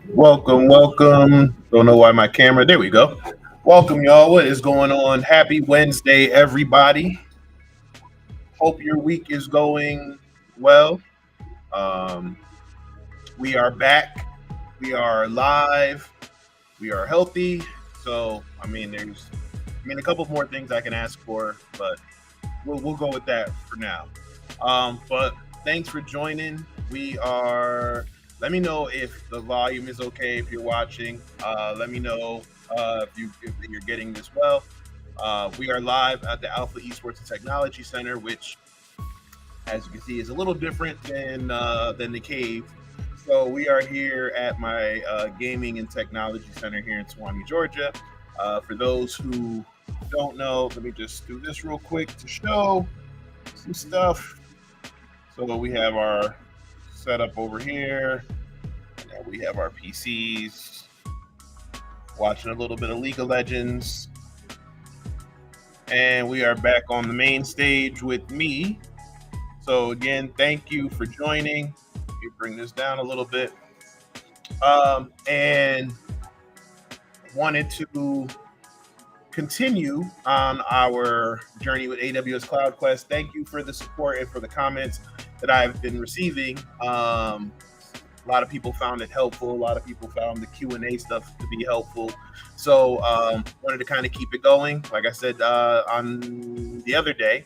Welcome, welcome. Don't know why my camera. There we go. Welcome, y'all. What is going on? Happy Wednesday, everybody. Hope your week is going well. Um, we are back. We are live. We are healthy. So, a couple more things I can ask for, but we'll go with that for now. But thanks for joining. We are. Let me know if the volume is okay. If you're watching, let me know if you're getting this well. We are live at the Alpha Esports and Technology Center, which, as you can see, is a little different than the cave. So we are here at my gaming and technology center here in Suwanee, Georgia. For those who don't know, let me just do this real quick to show some stuff. So we have our setup over here, and we have our PCs. Watching a little bit of League of Legends, and we are back on the main stage with me. So again, thank you for joining. Let me bring this down a little bit, and wanted to continue on our journey with AWS Cloud Quest. Thank you for the support and for the comments that I've been receiving. A lot of people found it helpful. A lot of people found the Q&A stuff to be helpful. So wanted to kind of keep it going. Like I said on the other day,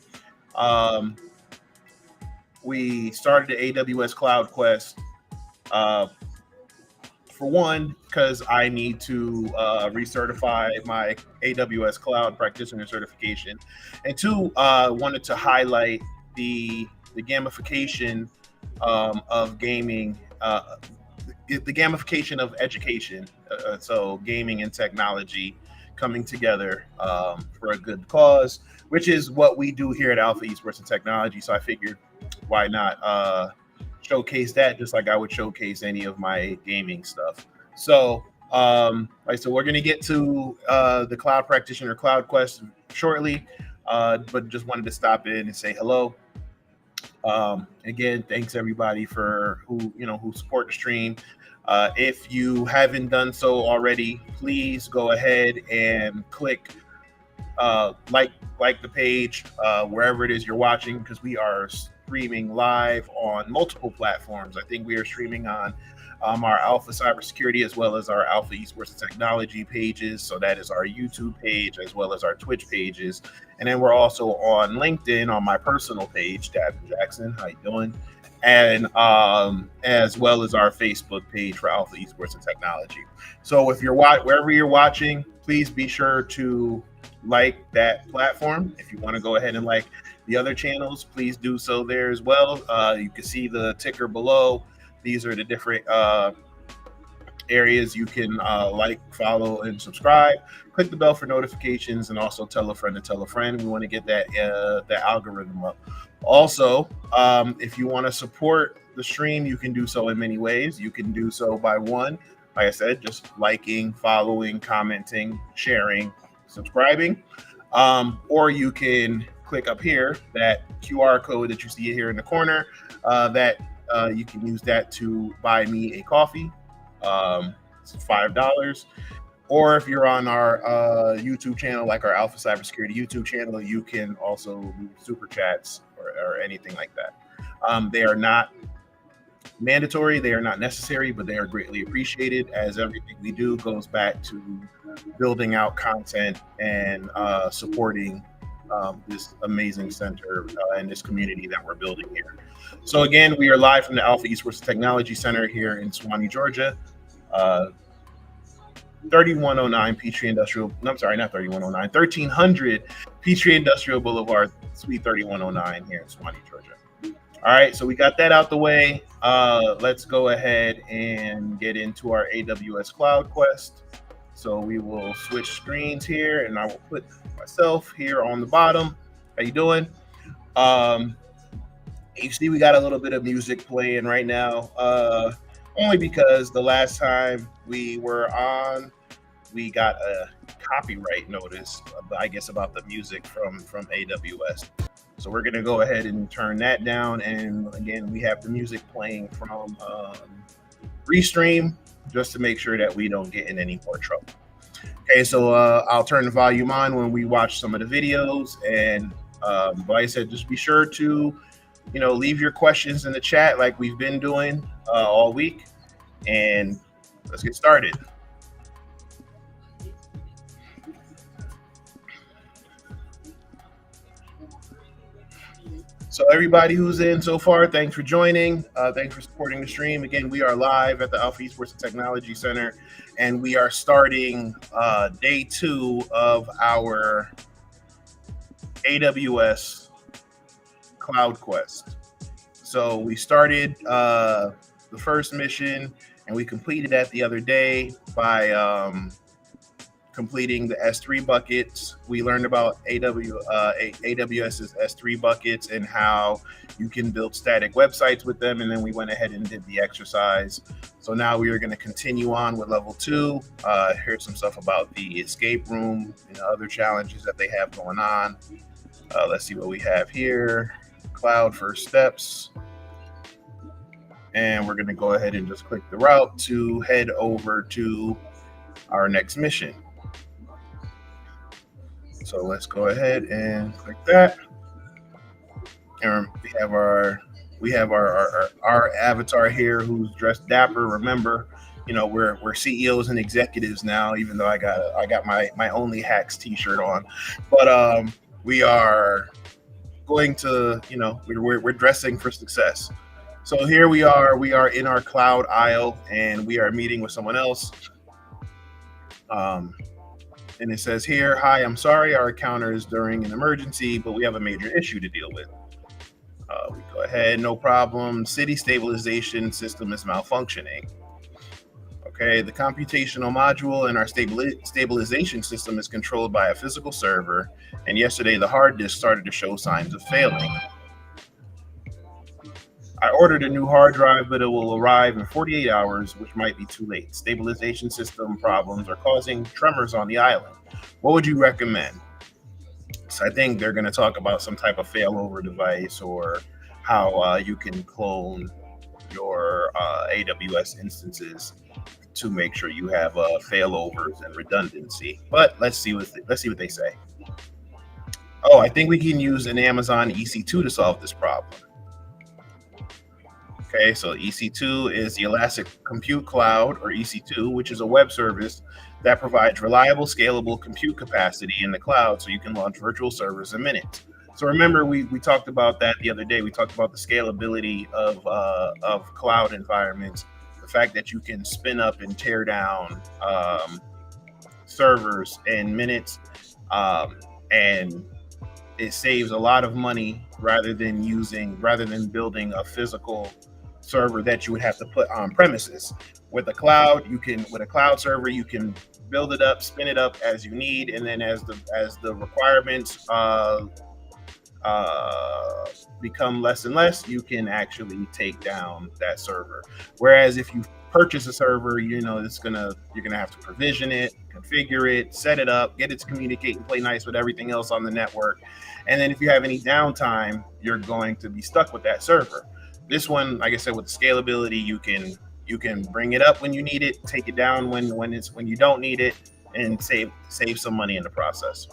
we started the AWS Cloud Quest. For one, because I need to recertify my AWS Cloud Practitioner certification, and two, wanted to highlight the gamification of gaming, the gamification of education. So gaming and technology coming together for a good cause, which is what we do here at Alpha Esports and Technology. So I figured, why not showcase that just like I would showcase any of my gaming stuff. So, so we're going to get to the Cloud Practitioner Cloud Quest shortly, but just wanted to stop in and say hello. Again, thanks everybody for who support the stream. If you haven't done so already, please go ahead and click like the page wherever it is you're watching, because we are streaming live on multiple platforms. I think we are streaming on our Alpha Cybersecurity as well as our Alpha Esports and Technology pages. So that is our YouTube page as well as our Twitch pages. And then we're also on LinkedIn on my personal page, Davin Jackson. How you doing? And as well as our Facebook page for Alpha Esports and Technology. So if you're wherever you're watching, please be sure to like that platform. If you want to go ahead and like the other channels, please do so there as well. You can see the ticker below. These are the different areas you can like, follow, and subscribe. Click the bell for notifications, and also tell a friend to tell a friend. We want to get that algorithm up. Also, if you want to support the stream, you can do so in many ways. You can do so by one, like I said, just liking, following, commenting, sharing, subscribing, or you can click up here, that QR code that you see here in the corner, that you can use that to buy me a coffee. It's $5. Or if you're on our YouTube channel, like our Alpha Cybersecurity YouTube channel, you can also do super chats or anything like that. They are not mandatory, they are not necessary, but they are greatly appreciated, as everything we do goes back to building out content and supporting this amazing center and this community that we're building here. So again, we are live from the Alpha Esports Technology Center here in Suwanee, Georgia. 3109 Peachtree Industrial, I'm sorry, not 3109, 1300 Peachtree Industrial Boulevard, Suite 3109 here in Suwanee, Georgia. All right, so we got that out the way. Let's go ahead and get into our AWS Cloud Quest. So we will switch screens here, and I will put myself here on the bottom. How you doing? You see we got a little bit of music playing right now, only because the last time we were on, we got a copyright notice, I guess, about the music from AWS. So we're going to go ahead and turn that down. And again, we have the music playing from Restream just to make sure that we don't get in any more trouble. Okay, so I'll turn the volume on when we watch some of the videos. And like I said, just be sure to, leave your questions in the chat like we've been doing all week. And let's get started. So everybody who's in so far, thanks for joining. Thanks for supporting the stream. Again, we are live at the Alpha Esports and Technology Center, and we are starting day 2 of our AWS Cloud Quest. So we started the first mission, and we completed that the other day by completing the S3 buckets. We learned about AWS's S3 buckets and how you can build static websites with them. And then we went ahead and did the exercise. So now we are going to continue on with level 2. Here's some stuff about the escape room and other challenges that they have going on. Let's see what we have here. Cloud first steps. And we're going to go ahead and just click the route to head over to our next mission. So let's go ahead and click that. And we have our avatar here who's dressed dapper. Remember, we're CEOs and executives now, even though I got my Only Hacks t-shirt on. But we are going to, we're dressing for success. So here we are in our cloud aisle, and we are meeting with someone else. And it says here, "Hi, I'm sorry our encounter is during an emergency, but we have a major issue to deal with." We go ahead, no problem. City stabilization system is malfunctioning. Okay, the computational module in our stabilization system is controlled by a physical server, and yesterday the hard disk started to show signs of failing. I ordered a new hard drive, but it will arrive in 48 hours, which might be too late. Stabilization system problems are causing tremors on the island. What would you recommend? So I think they're going to talk about some type of failover device or how you can clone your AWS instances to make sure you have failovers and redundancy. But let's see what they say. Oh, I think we can use an Amazon EC2 to solve this problem. Okay, so EC2 is the Elastic Compute Cloud, or EC2, which is a web service that provides reliable, scalable compute capacity in the cloud so you can launch virtual servers in minutes. So remember, we talked about that the other day. We talked about the scalability of cloud environments, the fact that you can spin up and tear down servers in minutes, and it saves a lot of money rather than building a physical server that you would have to put on premises. With a cloud server, you can build it up, spin it up as you need, and then as the requirements become less and less, you can actually take down that server. Whereas if you purchase a server, you're gonna have to provision it, configure it, set it up, get it to communicate and play nice with everything else on the network. And then if you have any downtime, you're going to be stuck with that server. This one, like I said, with the scalability, you can bring it up when you need it, take it down when you don't need it, and save some money in the process.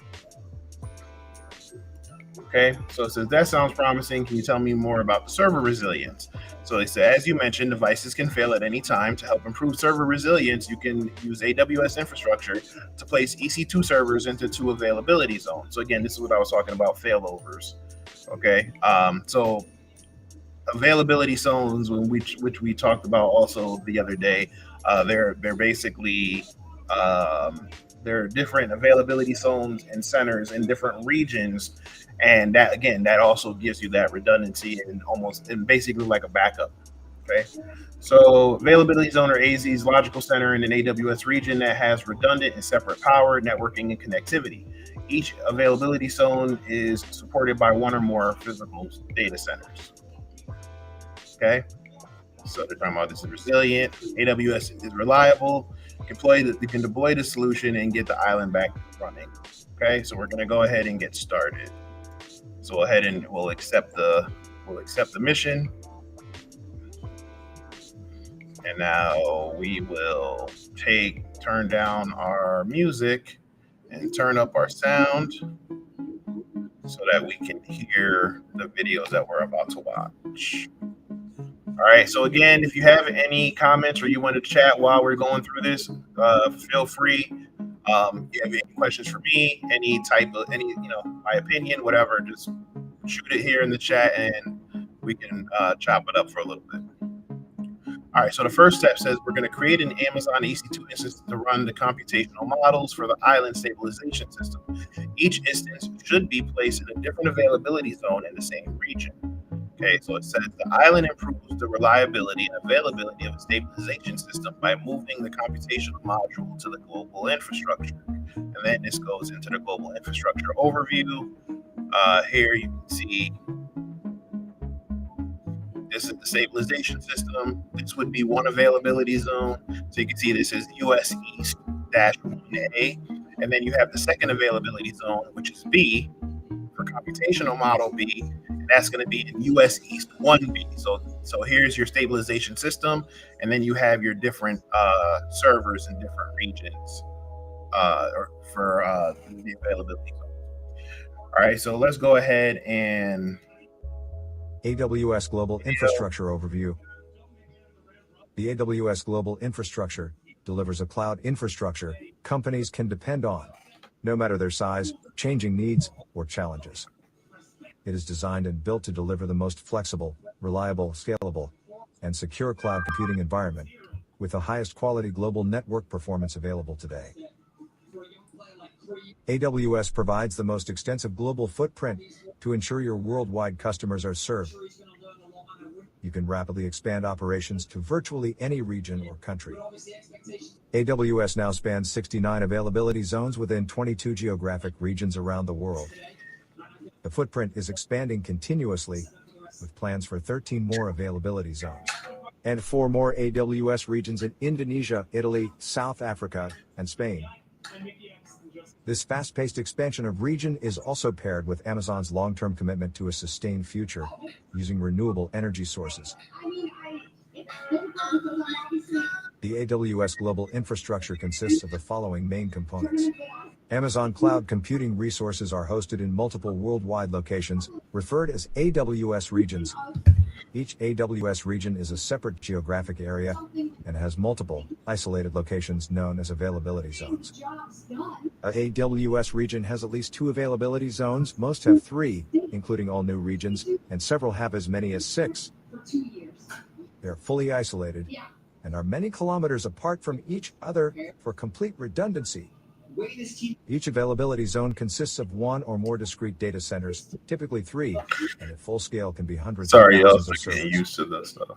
Okay, so it says, that sounds promising. Can you tell me more about the server resilience? So they say, as you mentioned, devices can fail at any time. To help improve server resilience, you can use AWS infrastructure to place EC2 servers into 2 availability zones. So again, this is what I was talking about, failovers. Okay, so availability zones, which we talked about also the other day, they're basically there are different availability zones and centers in different regions, and that also gives you that redundancy and basically like a backup. Okay, so availability zone, or AZ, is logical center in an AWS region that has redundant and separate power, networking, and connectivity. Each availability zone is supported by 1 or more physical data centers. Okay, so they're talking about this is resilient. AWS is reliable. You can deploy the solution and get the island back running. Okay, so we're going to go ahead and get started. So we'll head and we'll accept the mission. And now we will turn down our music and turn up our sound so that we can hear the videos that we're about to watch. All right. So again, if you have any comments or you want to chat while we're going through this, feel free. If you have any questions for me, my opinion, whatever, just shoot it here in the chat and we can chop it up for a little bit. All right, so the first step says we're going to create an Amazon EC2 instance to run the computational models for the island stabilization system. Each instance should be placed in a different availability zone in the same region. Okay, so it says the island improves the reliability and availability of a stabilization system by moving the computational module to the global infrastructure. And then this goes into the global infrastructure overview. Here you can see this is the stabilization system. This would be one availability zone. So you can see this is US East -1A. And then you have the second availability zone, which is B for computational model B. And that's going to be in US East 1B. So here's your stabilization system. And then you have your different servers in different regions for the availability zone. All right, so let's go ahead and AWS Global Infrastructure Overview. The AWS Global Infrastructure delivers a cloud infrastructure companies can depend on, no matter their size, changing needs, or challenges. It is designed and built to deliver the most flexible, reliable, scalable, and secure cloud computing environment with the highest quality global network performance available today. AWS provides the most extensive global footprint to ensure your worldwide customers are served. You can rapidly expand operations to virtually any region or country. AWS now spans 69 availability zones within 22 geographic regions around the world. The footprint is expanding continuously, with plans for 13 more availability zones and 4 more AWS regions in Indonesia, Italy, South Africa, and Spain. This fast-paced expansion of region is also paired with Amazon's long-term commitment to a sustained future using renewable energy sources. The AWS global infrastructure consists of the following main components. Amazon Cloud Computing resources are hosted in multiple worldwide locations, referred as AWS regions. Each AWS region is a separate geographic area and has multiple, isolated locations known as availability zones. A AWS region has at least 2 availability zones, most have 3, including all new regions, and several have as many as 6. They're fully isolated and are many kilometers apart from each other for complete redundancy. Each availability zone consists of 1 or more discrete data centers, typically 3, and at full scale can be hundreds of thousands of servers. Getting used to this stuff.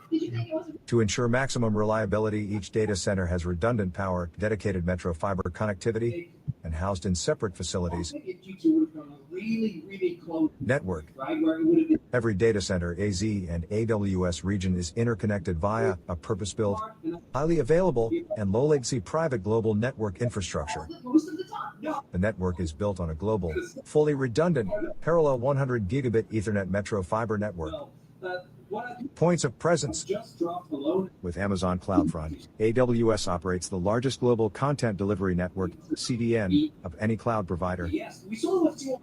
To ensure maximum reliability, each data center has redundant power, dedicated metro fiber connectivity, and housed in separate facilities. Network. Every data center, AZ and AWS region is interconnected via a purpose-built, highly available, and low-latency private global network infrastructure. The network is built on a global, fully redundant, parallel 100 gigabit Ethernet metro fiber network. Points of presence. With Amazon CloudFront, AWS operates the largest global content delivery network, CDN, of any cloud provider.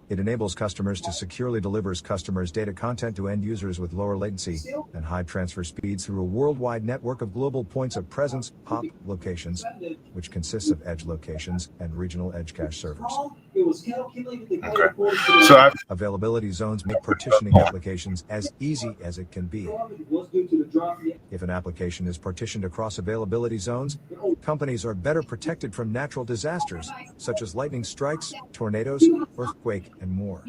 It enables customers to securely deliver customers' data content to end users with lower latency and high transfer speeds through a worldwide network of global points of presence, POP, locations, which consists of edge locations and regional edge cache servers. Okay. So availability zones make partitioning applications as easy as it can be. If an application is partitioned across availability zones, companies are better protected from natural disasters, such as lightning strikes, tornadoes, earthquake, and more.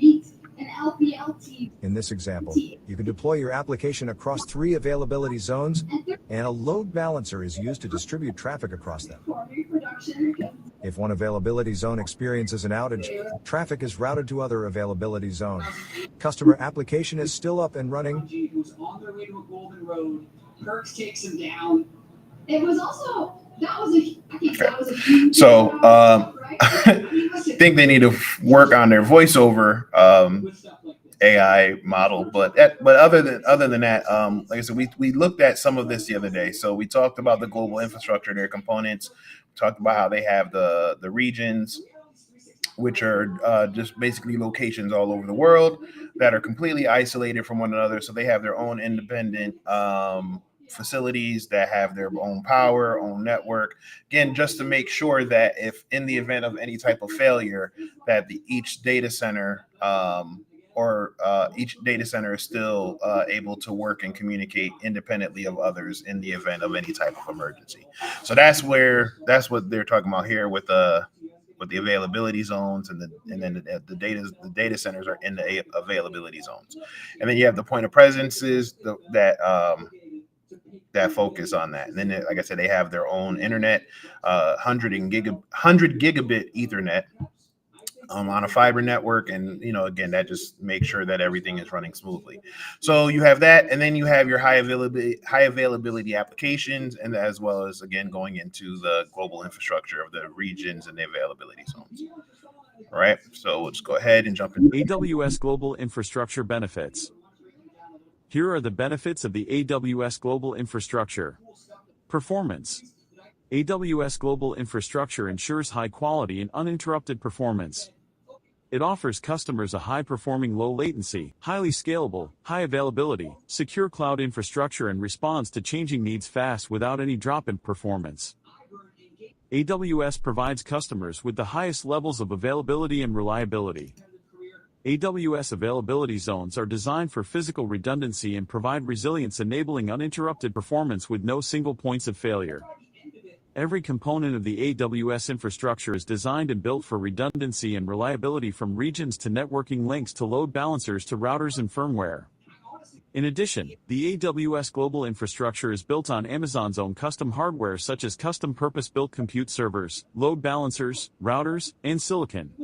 In this example, you can deploy your application across 3 availability zones, and a load balancer is used to distribute traffic across them. If one availability zone experiences an outage, traffic is routed to other availability zones. Customer application is still up and running. Who's on their way to a golden road. Kirk takes him down. It was also that was a huge. So I think they need to work on their voiceover AI model. But other than that, like I said, we looked at some of this the other day. So we talked about the global infrastructure, their components. We talked about how they have the regions, which are just basically locations all over the world that are completely isolated from one another. So they have their own independent facilities that have their own power, own network. Again, just to make sure that if in the event of any type of failure, that each data center each data center is still able to work and communicate independently of others in the event of any type of emergency. So that's what they're talking about here with the availability zones, and then the data centers are in the availability zones, and then you have the point of presences that focus on that. And then, like I said, they have their own internet, 100 gigabit Ethernet on a fiber network, and again, that just makes sure that everything is running smoothly. So you have that, and then you have your high availability applications, and as well as, again, going into the global infrastructure of the regions and the availability zones. All right, so we'll just go ahead and jump into AWS Global Infrastructure Benefits. Here are the benefits of the AWS Global Infrastructure. Performance. AWS Global Infrastructure ensures high quality and uninterrupted performance. It offers customers a high-performing, low-latency, highly scalable, high availability, secure cloud infrastructure and responds to changing needs fast without any drop in performance. AWS provides customers with the highest levels of availability and reliability. AWS availability zones are designed for physical redundancy and provide resilience, enabling uninterrupted performance with no single points of failure. Every component of the AWS infrastructure is designed and built for redundancy and reliability, from regions to networking links to load balancers to routers and firmware. In addition, the AWS Global Infrastructure is built on Amazon's own custom hardware, such as custom purpose-built compute servers, load balancers, routers, and silicon.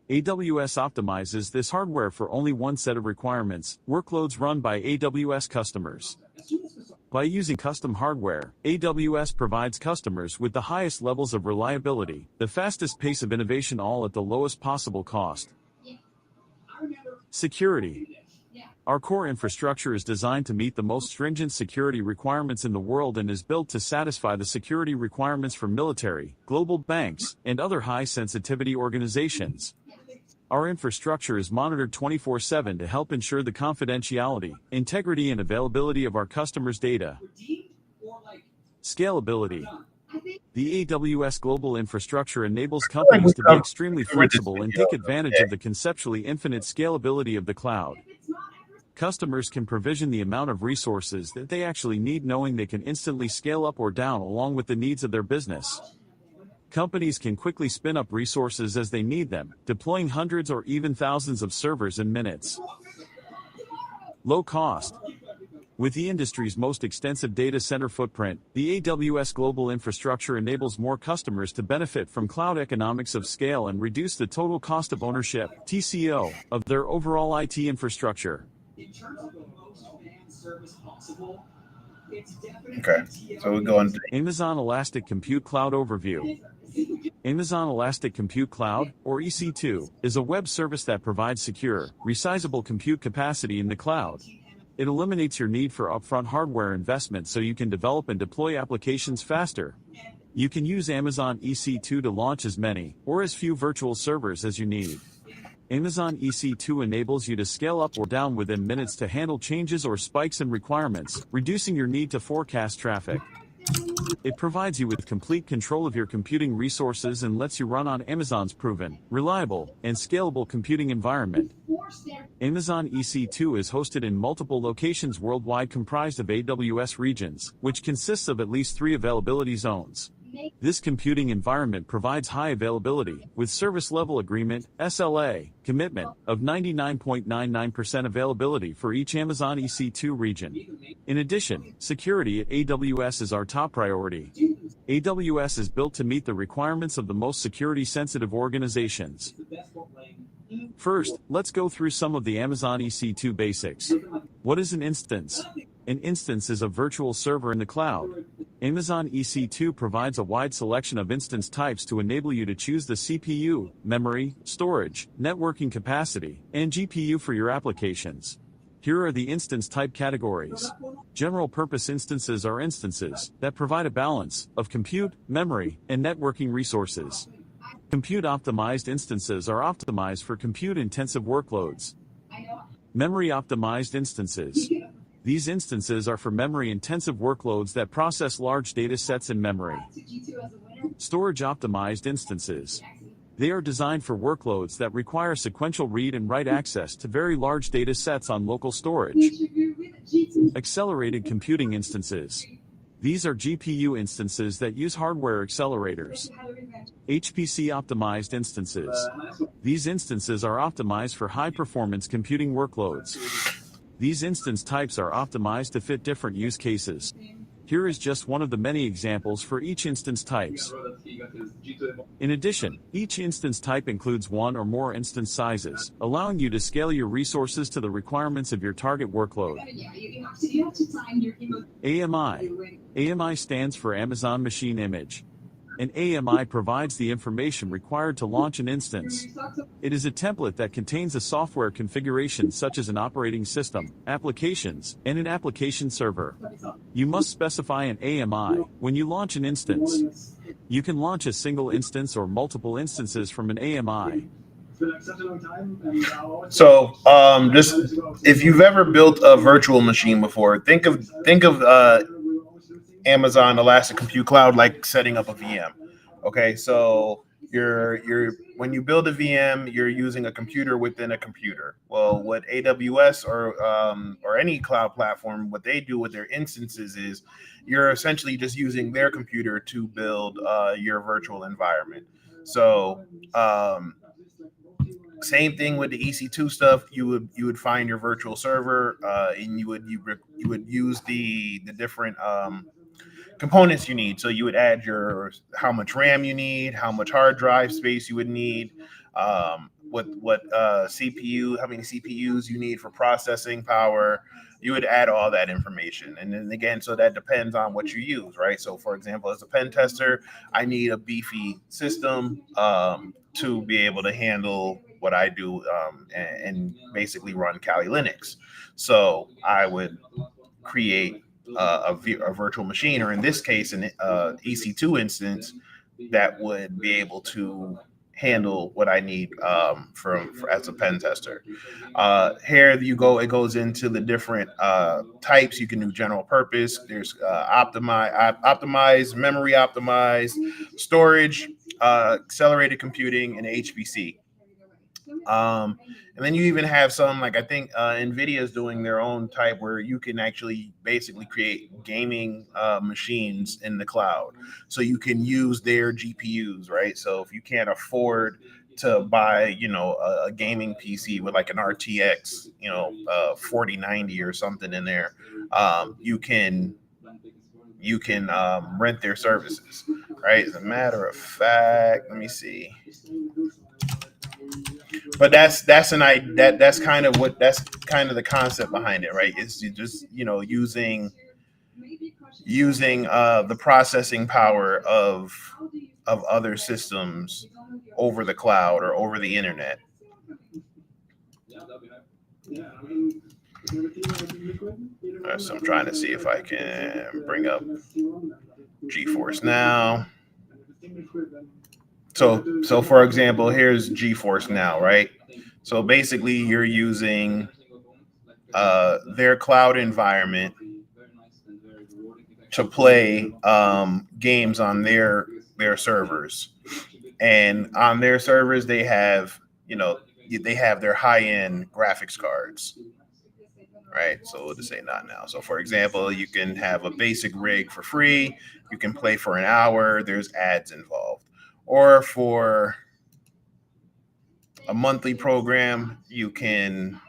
AWS optimizes this hardware for only one set of requirements: workloads run by AWS customers. By using custom hardware, AWS provides customers with the highest levels of reliability, the fastest pace of innovation, all at the lowest possible cost. Security. Our core infrastructure is designed to meet the most stringent security requirements in the world and is built to satisfy the security requirements for military, global banks, and other high-sensitivity organizations. Our infrastructure is monitored 24/7 to help ensure the confidentiality, integrity, and availability of our customers' data. Scalability. The AWS Global Infrastructure enables companies to be extremely flexible and take advantage of the conceptually infinite scalability of the cloud. Customers can provision the amount of resources that they actually need, knowing they can instantly scale up or down along with the needs of their business. Companies can quickly spin up resources as they need them, deploying hundreds or even thousands of servers in minutes. Low cost. With the industry's most extensive data center footprint, the AWS Global Infrastructure enables more customers to benefit from cloud economics of scale and reduce the total cost of ownership, TCO, of their overall IT infrastructure. Okay, so we're going to Amazon Elastic Compute Cloud Overview. Amazon Elastic Compute Cloud, or EC2, is a web service that provides secure, resizable compute capacity in the cloud. It eliminates your need for upfront hardware investment so you can develop and deploy applications faster. You can use Amazon EC2 to launch as many, or as few virtual servers as you need. Amazon EC2 enables you to scale up or down within minutes to handle changes or spikes in requirements, reducing your need to forecast traffic. It provides you with complete control of your computing resources and lets you run on Amazon's proven, reliable, and scalable computing environment. Amazon EC2 is hosted in multiple locations worldwide, comprised of AWS regions, which consists of at least 3 availability zones. This computing environment provides high availability, with service level agreement, SLA, commitment, of 99.99% availability for each Amazon EC2 region. In addition, security at AWS is our top priority. AWS is built to meet the requirements of the most security-sensitive organizations. First, let's go through some of the Amazon EC2 basics. What is an instance? An instance is a virtual server in the cloud. Amazon EC2 provides a wide selection of instance types to enable you to choose the CPU, memory, storage, networking capacity, and GPU for your applications. Here are the instance type categories. General purpose instances are instances that provide a balance of compute, memory, and networking resources. Compute optimized instances are optimized for compute intensive workloads. Memory optimized instances. These instances are for memory-intensive workloads that process large data sets in memory. Storage-optimized instances. They are designed for workloads that require sequential read and write access to very large data sets on local storage. Accelerated computing instances. These are GPU instances that use hardware accelerators. HPC-optimized instances. These instances are optimized for high-performance computing workloads. These instance types are optimized to fit different use cases. Here is just one of the many examples for each instance types. In addition, each instance type includes one or more instance sizes, allowing you to scale your resources to the requirements of your target workload. AMI. AMI stands for Amazon Machine Image. An AMI provides the information required to launch an instance. It is a template that contains a software configuration such as an operating system, applications, and an application server. You must specify an AMI when you launch an instance. You can launch a single instance or multiple instances from an AMI. So, just if you've ever built a virtual machine before, think of Amazon Elastic Compute Cloud like setting up a VM. Okay, so you're when you build a VM, you're using a computer within a computer. Well, what AWS or any cloud platform, what they do with their instances is you're essentially just using their computer to build your virtual environment. So same thing with the EC2 stuff. You would find your virtual server, and you would use the different components you need. So you would add your how much RAM you need, how much hard drive space you would need, what CPU, how many CPUs you need for processing power. You would add all that information, and then again, so that depends on what you use, right? So, for example, as a pen tester, I need a beefy system to be able to handle what I do and basically run Kali Linux. So I would create a virtual machine, or in this case, an EC2 instance that would be able to handle what I need for as a pen tester. Here you go. It goes into the different types. You can do general purpose. There's optimize, memory optimized, storage, accelerated computing, and HPC. And then you even have some, like I think NVIDIA is doing their own type where you can actually basically create gaming machines in the cloud. So you can use their GPUs, right? So if you can't afford to buy, a gaming PC with like an RTX, 4090 or something in there, you can rent their services, right? As a matter of fact, let me see. But that's kind of the concept behind it, right? It's just using the processing power of other systems over the cloud or over the internet. So I'm trying to see if I can bring up GeForce Now. So for example, here's GeForce Now, right? So basically you're using their cloud environment to play games on their servers. And on their servers, they have their high-end graphics cards, right? So we'll just say not now. So for example, you can have a basic rig for free. You can play for an hour. There's ads involved. Or for a monthly program, you can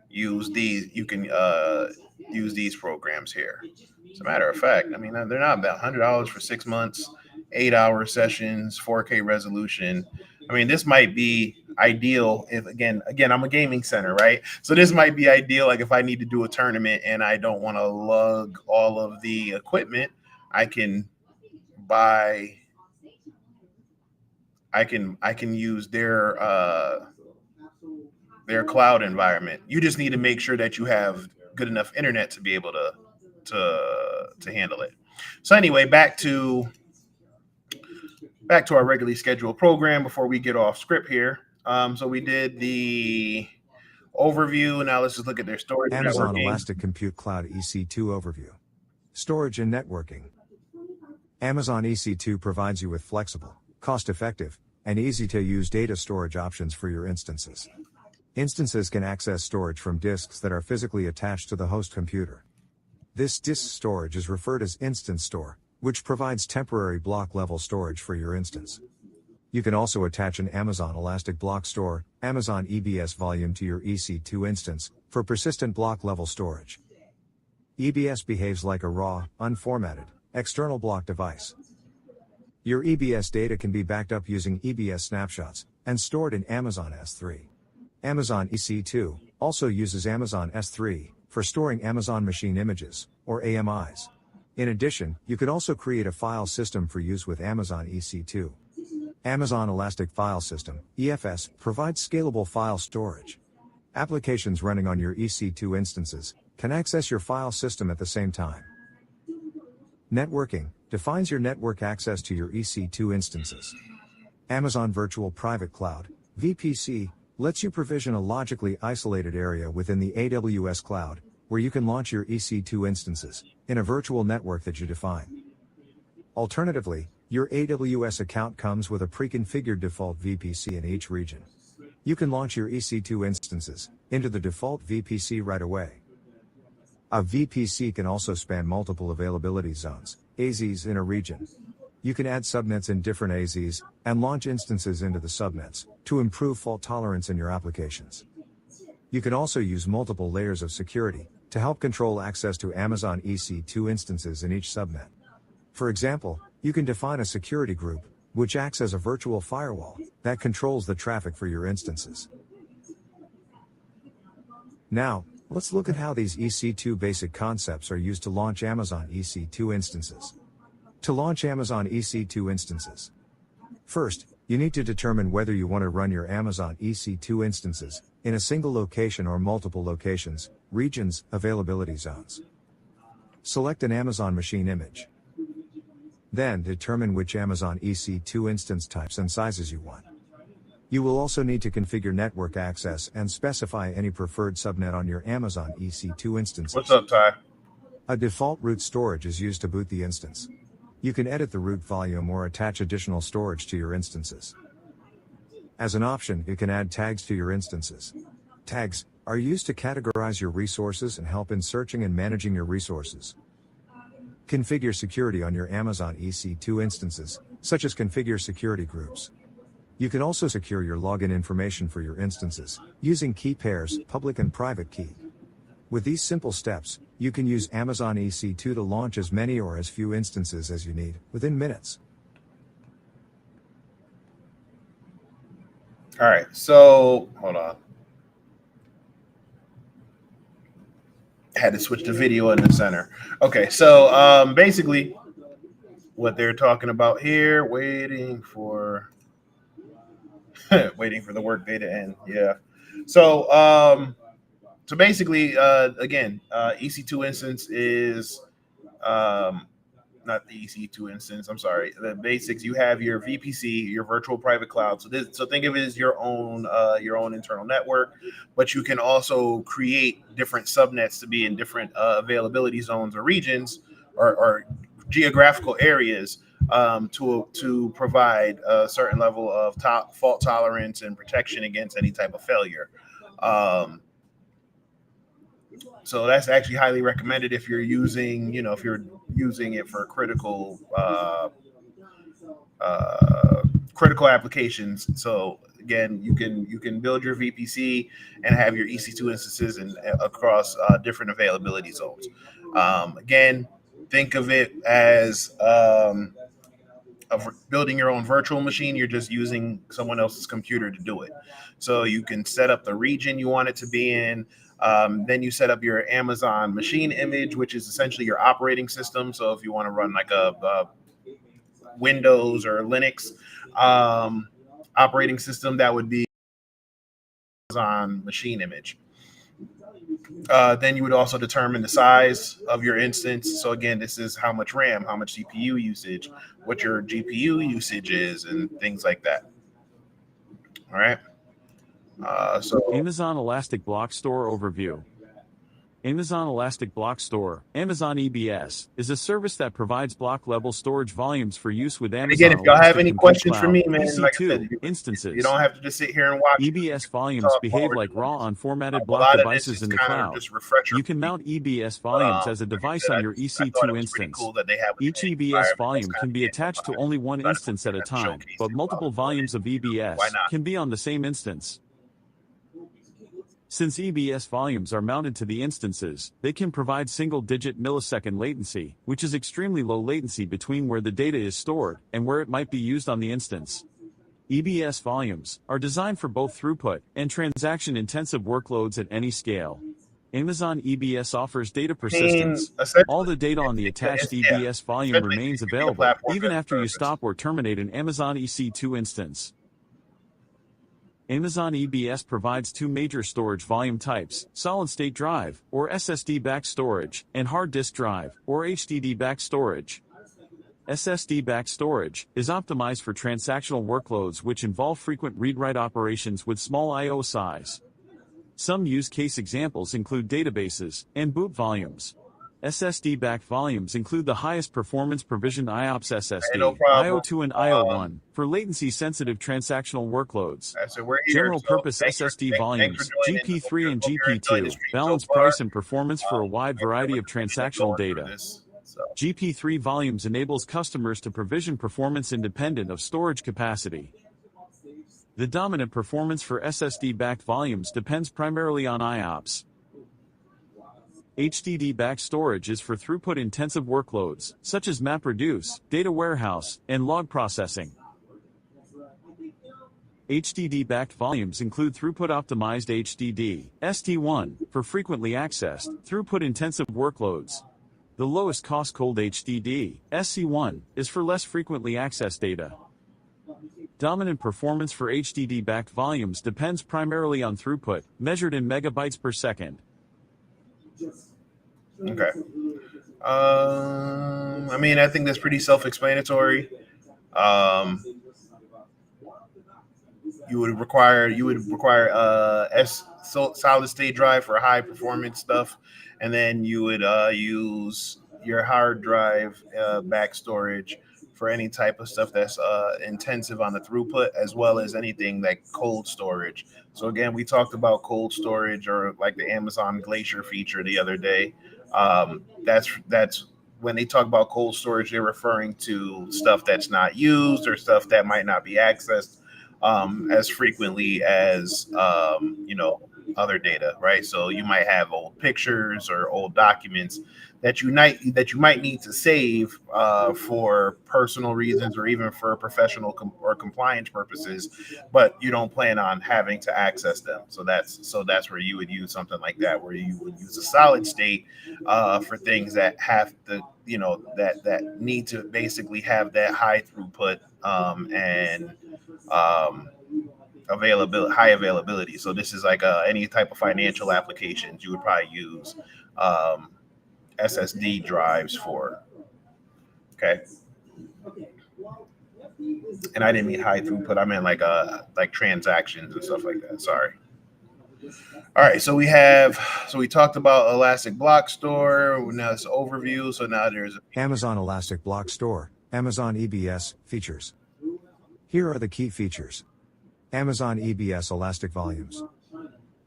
use these. You can use these programs here. As a matter of fact, I mean, they're not about $100 for 6 months, 8-hour sessions, 4K resolution. I mean, this might be ideal if again, I'm a gaming center, right? So this might be ideal, like if I need to do a tournament and I don't want to lug all of the equipment. I can buy. I can use their cloud environment. You just need to make sure that you have good enough internet to be able to handle it. So anyway, back to our regularly scheduled program before we get off script here. So we did the overview. Now let's just look at their storage Amazon networking. Elastic Compute Cloud EC2 overview. Storage and networking. Amazon EC2 provides you with flexible, cost-effective, and easy-to-use data storage options for your instances. Instances can access storage from disks that are physically attached to the host computer. This disk storage is referred as Instance Store, which provides temporary block-level storage for your instance. You can also attach an Amazon Elastic Block Store, Amazon EBS volume to your EC2 instance for persistent block-level storage. EBS behaves like a raw, unformatted, external block device. Your EBS data can be backed up using EBS snapshots and stored in Amazon S3. Amazon EC2 also uses Amazon S3 for storing Amazon Machine Images, or AMIs. In addition, you can also create a file system for use with Amazon EC2. Amazon Elastic File System, EFS, provides scalable file storage. Applications running on your EC2 instances can access your file system at the same time. Networking defines your network access to your EC2 instances. Amazon Virtual Private Cloud, VPC, lets you provision a logically isolated area within the AWS cloud, where you can launch your EC2 instances in a virtual network that you define. Alternatively, your AWS account comes with a pre-configured default VPC in each region. You can launch your EC2 instances into the default VPC right away. A VPC can also span multiple availability zones, AZs, in a region. You can add subnets in different AZs and launch instances into the subnets to improve fault tolerance in your applications. You can also use multiple layers of security to help control access to Amazon EC2 instances in each subnet. For example, you can define a security group, which acts as a virtual firewall that controls the traffic for your instances. Now, let's look at how these EC2 basic concepts are used to launch Amazon EC2 instances. To launch Amazon EC2 instances, first, you need to determine whether you want to run your Amazon EC2 instances in a single location or multiple locations, regions, availability zones. Select an Amazon machine image. Then determine which Amazon EC2 instance types and sizes you want. You will also need to configure network access and specify any preferred subnet on your Amazon EC2 instances. What's up, Ty? A default root storage is used to boot the instance. You can edit the root volume or attach additional storage to your instances. As an option, you can add tags to your instances. Tags are used to categorize your resources and help in searching and managing your resources. Configure security on your Amazon EC2 instances, such as configure security groups. You can also secure your login information for your instances, using key pairs, public and private key. With these simple steps, you can use Amazon EC2 to launch as many or as few instances as you need, within minutes. All right, so hold on. Had to switch the video in the center. Okay, so basically what they're talking about here, waiting for the workday to end. Yeah. So basically, again, EC2 instance is not the EC2 instance. I'm sorry. The basics. You have your VPC, your virtual private cloud. So think of it as your own internal network, but you can also create different subnets to be in different availability zones or regions or geographical areas to provide a certain level of fault tolerance and protection against any type of failure. So that's actually highly recommended if you're using it for critical applications. So again, you can build your VPC and have your EC2 instances across different availability zones. Again, think of it as of building your own virtual machine. You're just using someone else's computer to do it. So you can set up the region you want it to be in. Then you set up your Amazon machine image, which is essentially your operating system. So if you want to run like a Windows or Linux operating system, that would be Amazon machine image. Then you would also determine the size of your instance. So again, this is how much RAM, how much CPU usage, what your GPU usage is, and things like that. All right. So Amazon Elastic Block Store Overview. Amazon Elastic Block Store, Amazon EBS, is a service that provides block-level storage volumes for use with Amazon again, if y'all have Elastic any Compute questions for Cloud, me, man, like I EC2 said, you instances. don't have to just sit here and watch. EBS volumes behave like raw unformatted a block lot of devices this in is the kind of cloud. just refresher. You can mount EBS volumes as a like I device said, on your I thought EC2 it was pretty instance. cool that they have Each an EBS environment volume that's can kind be of attached to only one but instance at a time, showcase but it multiple while volumes of why EBS not? can be on the same instance. Since EBS volumes are mounted to the instances, they can provide single-digit millisecond latency, which is extremely low latency between where the data is stored and where it might be used on the instance. EBS volumes are designed for both throughput and transaction-intensive workloads at any scale. Amazon EBS offers data persistence. All the data on the attached EBS volume remains available even after you stop or terminate an Amazon EC2 instance. Amazon EBS provides two major storage volume types, solid-state drive, or SSD-backed storage, and hard disk drive, or HDD-backed storage. SSD-backed storage is optimized for transactional workloads which involve frequent read-write operations with small I/O size. Some use case examples include databases and boot volumes. SSD-backed volumes include the highest performance provisioned IOPS SSD, IO2 and IO1, for latency-sensitive transactional workloads. General-purpose SSD volumes, GP3 and GP2, balance price and performance for a wide variety of transactional data. GP3 volumes enables customers to provision performance independent of storage capacity. The dominant performance for SSD-backed volumes depends primarily on IOPS. HDD-backed storage is for throughput-intensive workloads, such as MapReduce, data warehouse, and log processing. HDD-backed volumes include throughput-optimized HDD, ST1, for frequently accessed, throughput-intensive workloads. The lowest cost cold HDD, SC1, is for less frequently accessed data. Dominant performance for HDD-backed volumes depends primarily on throughput, measured in megabytes per second. Okay. I mean, I think that's pretty self-explanatory. You would require solid state drive for high performance stuff, and then you would use your hard drive back storage for any type of stuff that's intensive on the throughput, as well as anything like cold storage. So again, we talked about cold storage, or like the Amazon Glacier feature the other day. That's when they talk about cold storage, they're referring to stuff that's not used or stuff that might not be accessed as frequently as other data, right? So you might have old pictures or old documents that you might need to save for personal reasons or even for professional or compliance purposes, but you don't plan on having to access them. So that's where you would use something like that, where you would use a solid state for things that have to, that need to basically have that high throughput and high availability. So this is like any type of financial applications you would probably use SSD drives for. Okay. And I didn't mean high throughput. I meant like transactions and stuff like that. Sorry. All right. So we talked about Elastic Block Store. Now it's overview. So now there's Amazon Elastic Block Store, Amazon EBS features. Here are the key features. Amazon EBS Elastic Volumes.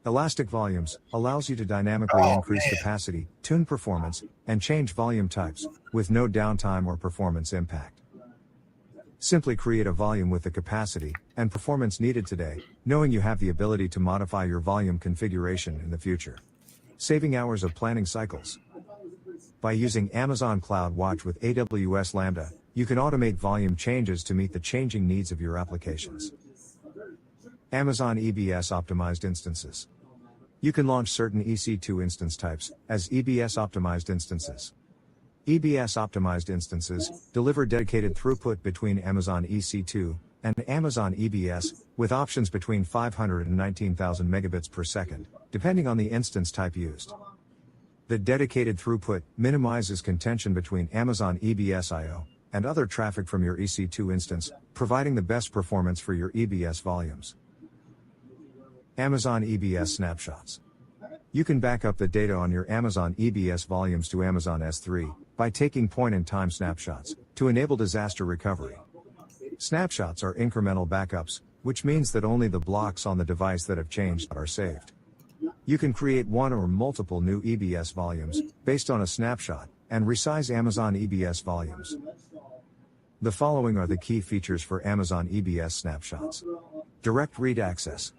Elastic Volumes allows you to dynamically increase capacity, tune performance, and change volume types, with no downtime or performance impact. Simply create a volume with the capacity and performance needed today, knowing you have the ability to modify your volume configuration in the future, saving hours of planning cycles. By using Amazon Cloud Watch with AWS Lambda, you can automate volume changes to meet the changing needs of your applications. Amazon EBS Optimized Instances. You can launch certain EC2 instance types as EBS optimized instances. EBS optimized instances deliver dedicated throughput between Amazon EC2 and Amazon EBS, with options between 500 and 19,000 megabits per second, depending on the instance type used. The dedicated throughput minimizes contention between Amazon EBS I/O and other traffic from your EC2 instance, providing the best performance for your EBS volumes. Amazon EBS snapshots. You can back up the data on your Amazon EBS volumes to Amazon S3 by taking point-in-time snapshots to enable disaster recovery. Snapshots are incremental backups, which means that only the blocks on the device that have changed are saved. You can create one or multiple new EBS volumes based on a snapshot and resize Amazon EBS volumes. The following are the key features for Amazon EBS snapshots. Direct read access.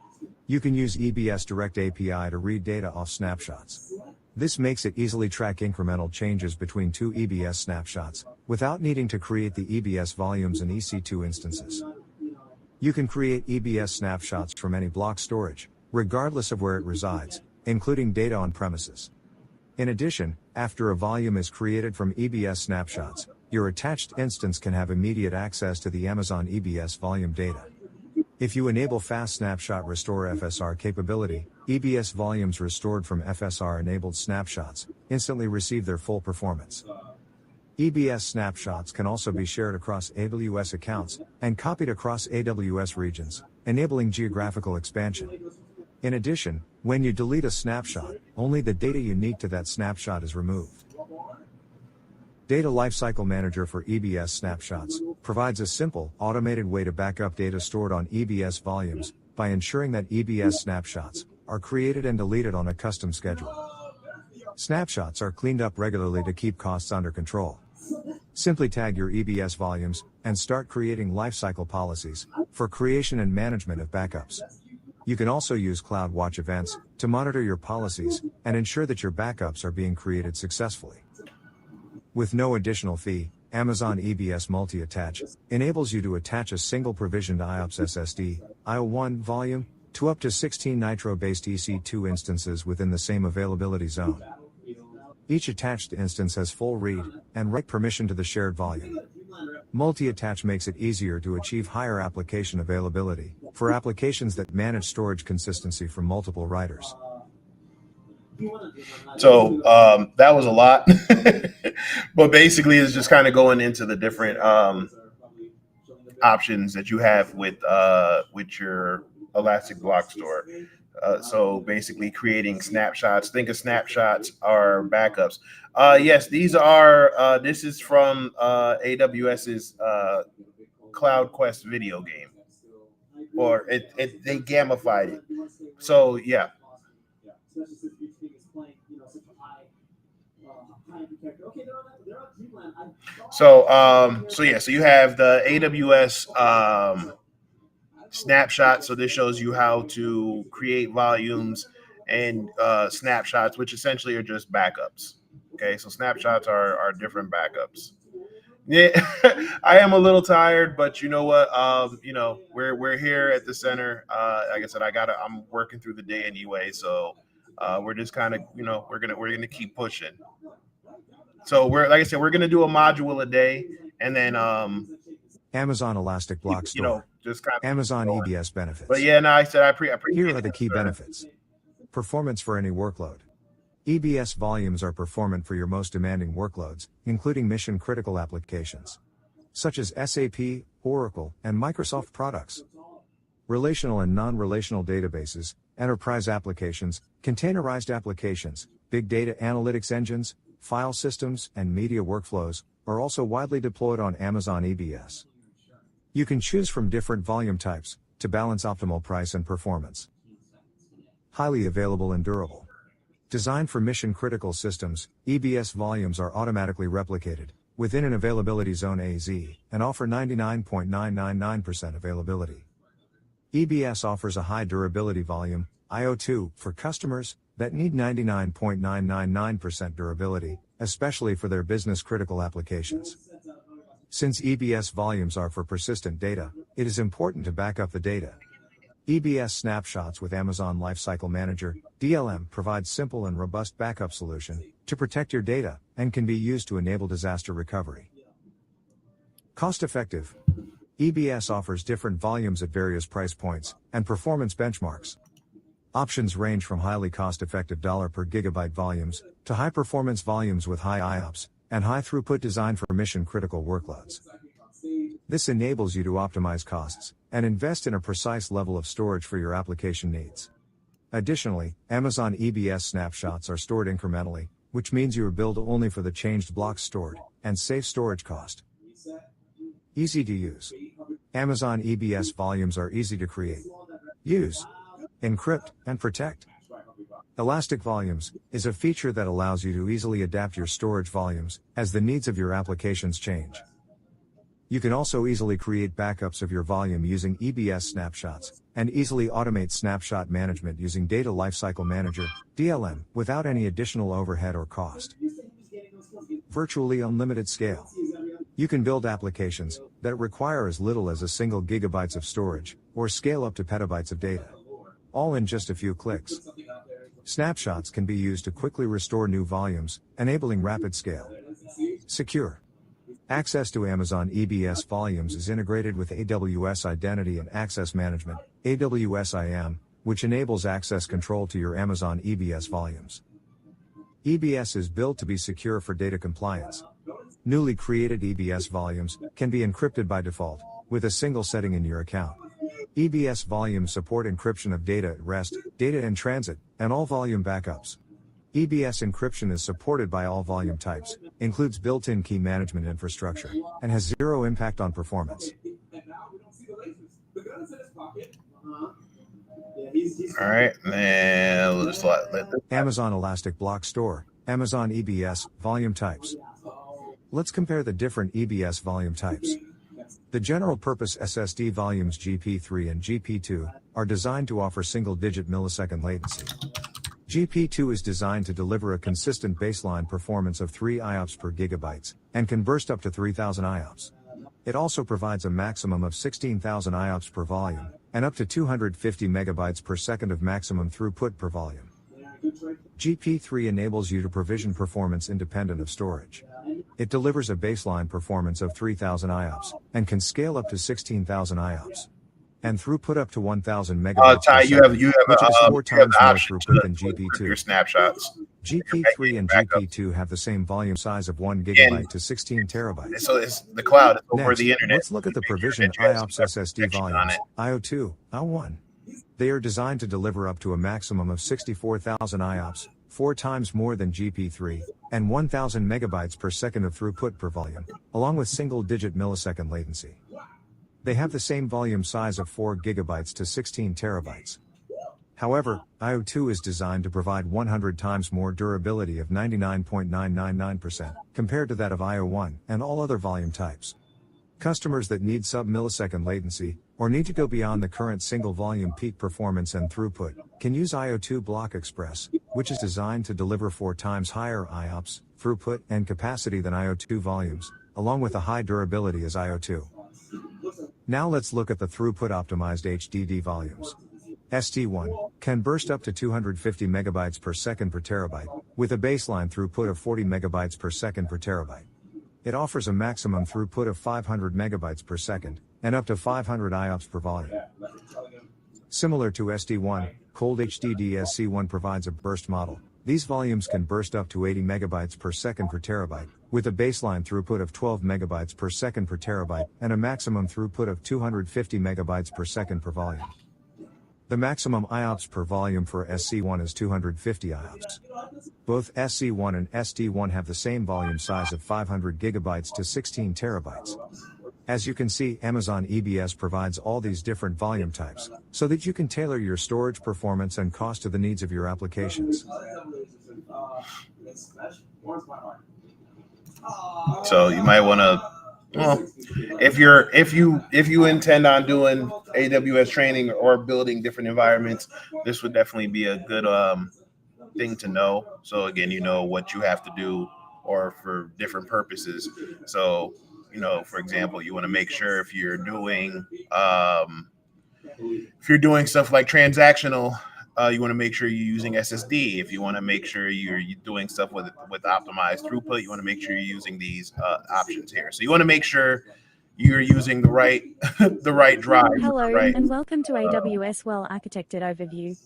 You can use EBS Direct API to read data off snapshots. This makes it easily track incremental changes between two EBS snapshots, without needing to create the EBS volumes in EC2 instances. You can create EBS snapshots from any block storage, regardless of where it resides, including data on premises. In addition, after a volume is created from EBS snapshots, your attached instance can have immediate access to the Amazon EBS volume data. If you enable Fast Snapshot Restore FSR capability, EBS volumes restored from FSR-enabled snapshots instantly receive their full performance. EBS snapshots can also be shared across AWS accounts and copied across AWS regions, enabling geographical expansion. In addition, when you delete a snapshot, only the data unique to that snapshot is removed. Data Lifecycle Manager for EBS snapshots provides a simple, automated way to back up data stored on EBS volumes by ensuring that EBS snapshots are created and deleted on a custom schedule. Snapshots are cleaned up regularly to keep costs under control. Simply tag your EBS volumes and start creating lifecycle policies for creation and management of backups. You can also use CloudWatch events to monitor your policies and ensure that your backups are being created successfully. With no additional fee, Amazon EBS Multi-Attach enables you to attach a single provisioned IOPS SSD, IO1 volume, to up to 16 Nitro-based EC2 instances within the same availability zone. Each attached instance has full read and write permission to the shared volume. Multi-Attach makes it easier to achieve higher application availability for applications that manage storage consistency from multiple writers. So that was a lot, but basically it's just kind of going into the different options that you have with your Elastic Block Store. So basically creating snapshots. Think of snapshots are backups. Yes, these are. This is from AWS's Cloud Quest video game, or they gamified it. So yeah. So you have the AWS snapshot. So this shows you how to create volumes and snapshots, which essentially are just backups. Okay, so snapshots are different backups. Yeah, I am a little tired, but you know what? We're here at the center. Like I said, I'm working through the day anyway, so we're just kind of we're gonna keep pushing. So we're gonna do a module a day, and then Amazon Elastic Block Store, just kind of Amazon EBS benefits. But yeah, no, I said I appreciate. Here are the key benefits. Performance for any workload. EBS volumes are performant for your most demanding workloads, including mission-critical applications, such as SAP, Oracle, and Microsoft products. Relational and non-relational databases, enterprise applications, containerized applications, big data analytics engines, file systems, and media workflows are also widely deployed on Amazon EBS. You can choose from different volume types to balance optimal price and performance. Highly available and durable. Designed for mission-critical systems, EBS volumes are automatically replicated within an availability zone AZ and offer 99.999% availability. EBS offers a high durability volume, IO2, for customers that need 99.999% durability, especially for their business-critical applications. Since EBS volumes are for persistent data, it is important to back up the data. EBS Snapshots with Amazon Lifecycle Manager, DLM, provides simple and robust backup solution to protect your data and can be used to enable disaster recovery. Cost-effective. EBS offers different volumes at various price points and performance benchmarks. Options range from highly cost-effective $ per gigabyte volumes to high-performance volumes with high IOPS and high throughput designed for mission-critical workloads. This enables you to optimize costs and invest in a precise level of storage for your application needs. Additionally, Amazon EBS snapshots are stored incrementally, which means you are billed only for the changed blocks stored and save storage cost. Easy to use. Amazon EBS volumes are easy to create, use, encrypt, and protect. Elastic Volumes is a feature that allows you to easily adapt your storage volumes as the needs of your applications change. You can also easily create backups of your volume using EBS snapshots, and easily automate snapshot management using Data Lifecycle Manager, DLM, without any additional overhead or cost. Virtually unlimited scale. You can build applications that require as little as a single gigabytes of storage, or scale up to petabytes of data. All in just a few clicks. Snapshots can be used to quickly restore new volumes, enabling rapid scale. Secure. Access to Amazon EBS volumes is integrated with AWS Identity and Access Management, AWS IAM, which enables access control to your Amazon EBS volumes. EBS is built to be secure for data compliance. Newly created EBS volumes can be encrypted by default, with a single setting in your account. EBS volumes support encryption of data at rest, data in transit, and all volume backups. EBS encryption is supported by all volume types, includes built-in key management infrastructure, and has zero impact on performance. All right, then let's let this. Amazon Elastic Block Store, Amazon EBS, volume types. Let's compare the different EBS volume types. The general-purpose SSD volumes GP3 and GP2 are designed to offer single-digit millisecond latency. GP2 is designed to deliver a consistent baseline performance of 3 IOPS per gigabytes, and can burst up to 3,000 IOPS. It also provides a maximum of 16,000 IOPS per volume, and up to 250 megabytes per second of maximum throughput per volume. GP3 enables you to provision performance independent of storage. It delivers a baseline performance of 3,000 IOPS, and can scale up to 16,000 IOPS. And throughput up to 1,000 megabytes Ty, per second, you which is 4 have times the more option throughput than to GP2. your snapshots. GP3 and GP2 have the same volume size of 1 gigabyte to 16 terabytes. So it's the cloud, it's over Next, the internet. let's look at the provision IOPS SSD volumes, IO2, IO1. They are designed to deliver up to a maximum of 64,000 IOPS, 4 times more than GP3, and 1,000 megabytes per second of throughput per volume, along with single-digit millisecond latency. They have the same volume size of 4 gigabytes to 16 terabytes. However, IO2 is designed to provide 100 times more durability of 99.999% compared to that of IO1 and all other volume types. Customers that need sub-millisecond latency, or need to go beyond the current single volume peak performance and throughput, can use IO2 Block Express, which is designed to deliver 4 times higher IOPS, throughput, and capacity than IO2 volumes, along with a high durability as IO2. Now let's look at the throughput optimized HDD volumes. ST1 can burst up to 250 megabytes per second per terabyte, with a baseline throughput of 40 megabytes per second per terabyte. It offers a maximum throughput of 500 megabytes per second, and up to 500 IOPS per volume. Similar to ST1, Cold HDD SC1 provides a burst model. These volumes can burst up to 80 megabytes per second per terabyte, with a baseline throughput of 12 megabytes per second per terabyte, and a maximum throughput of 250 megabytes per second per volume. The maximum IOPS per volume for SC1 is 250 IOPS. Both SC1 and ST1 have the same volume size of 500 gigabytes to 16 terabytes. As you can see, Amazon EBS provides all these different volume types, so that you can tailor your storage performance and cost to the needs of your applications. So you might want to, well, if you intend on doing AWS training or building different environments, this would definitely be a good thing to know. So again, you know what you have to do, or for different purposes. So, you know, for example, you want to make sure if you're doing If you're doing stuff like transactional, you want to make sure you're using SSD. If you want to make sure you're doing stuff with optimized throughput, you want to make sure you're using these options here. So you want to make sure you're using the right the right drive, Hello, right and welcome to AWS Well-Architected Overview.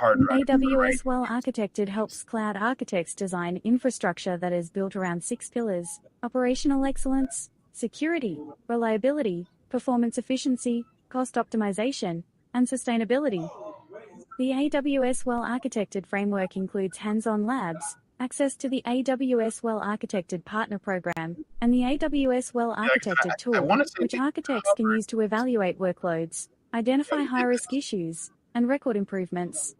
hard drive. AWS Well-Architected helps cloud architects design infrastructure that is built around 6 pillars: operational excellence, security, reliability, performance efficiency, cost optimization, and sustainability. The AWS Well-Architected framework includes hands-on labs, access to the AWS Well-Architected Partner Program, and the AWS Well-Architected tool, which architects can use to evaluate workloads, identify high-risk issues, and record improvements.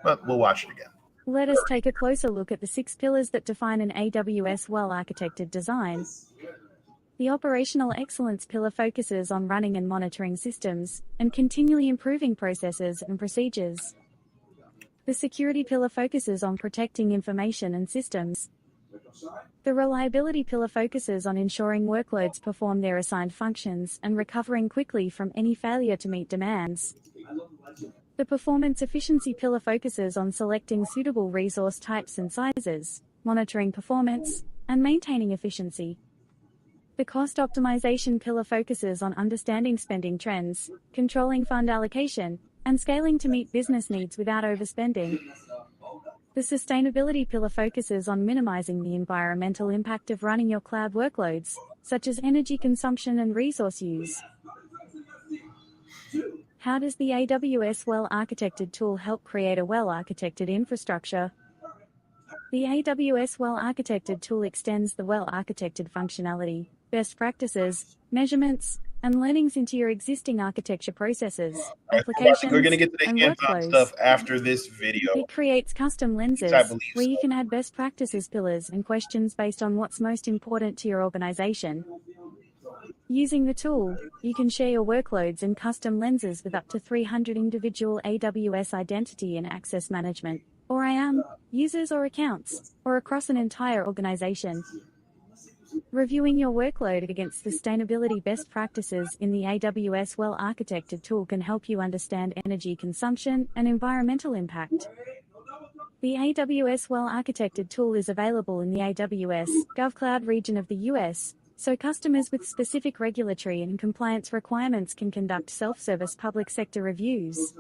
But we'll watch it again. Let us take a closer look at the 6 pillars that define an AWS Well-Architected design. The operational excellence pillar focuses on running and monitoring systems, and continually improving processes and procedures. The security pillar focuses on protecting information and systems. The reliability pillar focuses on ensuring workloads perform their assigned functions and recovering quickly from any failure to meet demands. The performance efficiency pillar focuses on selecting suitable resource types and sizes, monitoring performance, and maintaining efficiency. The cost optimization pillar focuses on understanding spending trends, controlling fund allocation, and scaling to meet business needs without overspending. The sustainability pillar focuses on minimizing the environmental impact of running your cloud workloads, such as energy consumption and resource use. How does the AWS Well-Architected tool help create a well-architected infrastructure? The AWS Well-Architected tool extends the well-architected functionality, best practices, measurements, and learnings into your existing architecture processes, applications, we're going to get to the and hands-on workflows. stuff after this video. It creates custom lenses where you can add best practices pillars and questions based on what's most important to your organization. Using the tool, you can share your workloads and custom lenses with up to 300 individual AWS identity and access management, or IAM, users or accounts, or across an entire organization. Reviewing your workload against sustainability best practices in the AWS Well-Architected tool can help you understand energy consumption and environmental impact. The AWS Well-Architected tool is available in the AWS GovCloud region of the US, so customers with specific regulatory and compliance requirements can conduct self-service public sector reviews.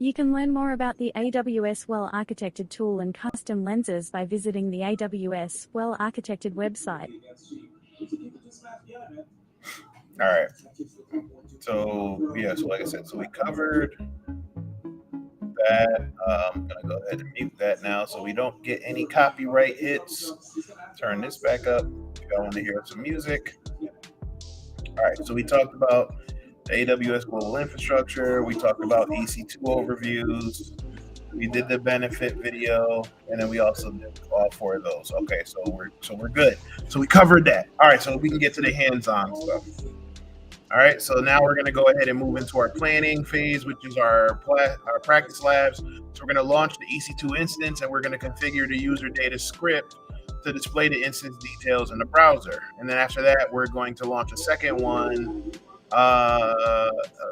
You can learn more about the AWS Well-Architected tool and custom lenses by visiting the AWS Well-Architected website. All right. So like I said, so we covered that. I'm gonna go ahead and mute that now so we don't get any copyright hits. Turn this back up if y'all want to hear some music. All right, so we talked about the AWS Global Infrastructure. We talked about EC2 overviews. We did the benefit video, and then we also did all 4 of those. Okay, so we're good. So we covered that. All right, so we can get to the hands-on stuff. All right, so now we're going to go ahead and move into our planning phase, which is our practice labs. So we're going to launch the EC2 instance, and we're going to configure the user data script to display the instance details in the browser. And then after that, we're going to launch a second one, a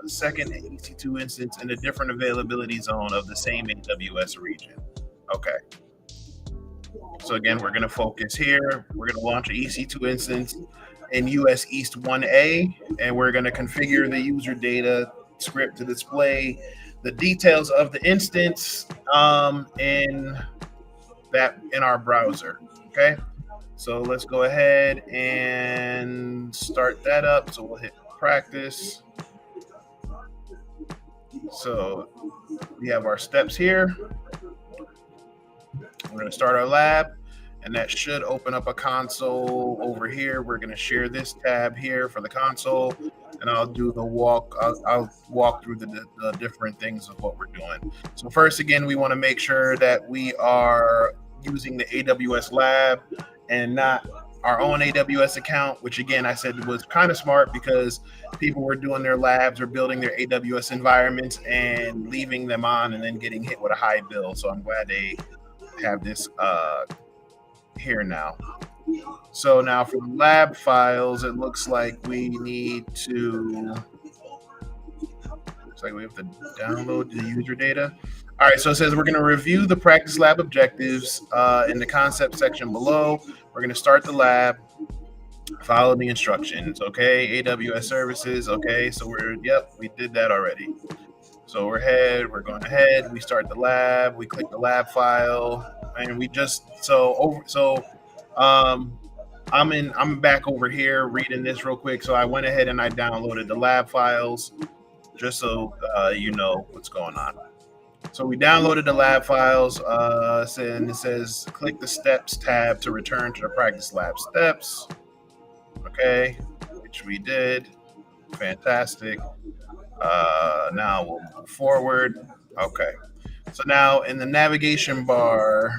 second EC2 instance in a different availability zone of the same AWS region. Okay. So again, we're going to focus here. We're going to launch an EC2 instance in US East 1A, and we're going to configure the user data script to display the details of the instance in our browser. Okay, so let's go ahead and start that up. So we'll hit practice. So we have our steps here. We're going to start our lab, and that should open up a console over here. We're going to share this tab here for the console, and I'll do the I'll walk through the different things of what we're doing. So first, again, we want to make sure that we are using the AWS lab and not our own AWS account, which again, I said was kind of smart because people were doing their labs or building their AWS environments and leaving them on and then getting hit with a high bill. So I'm glad they have this here now. So now for the lab files, it looks like we need to Looks like we have to download the user data. All right, so it says we're going to review the practice lab objectives in the concept section below. We're going to start the lab, follow the instructions, okay? AWS services, okay? So we did that already. So we're going ahead, we start the lab, we click the lab file, and we just, I'm back over here reading this real quick. So I went ahead and I downloaded the lab files just so you know what's going on. So we downloaded the lab files, and it says click the steps tab to return to the practice lab steps. Okay, which we did. Fantastic. Now we'll move forward. Okay. So now in the navigation bar,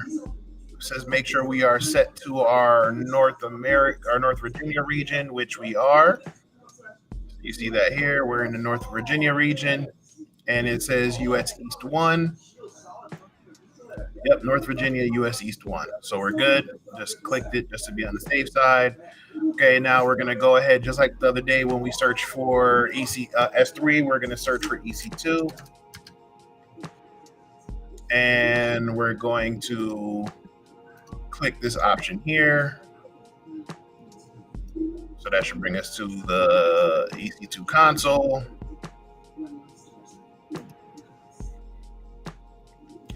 it says make sure we are set to our North Virginia region, which we are. You see that here. We're in the North Virginia region, and it says US East 1. Yep, North Virginia, US East 1. So we're good. Just clicked it just to be on the safe side. Okay, now we're going to go ahead, just like the other day when we searched for S3, we're going to search for EC2. And we're going to click this option here. So that should bring us to the EC2 console.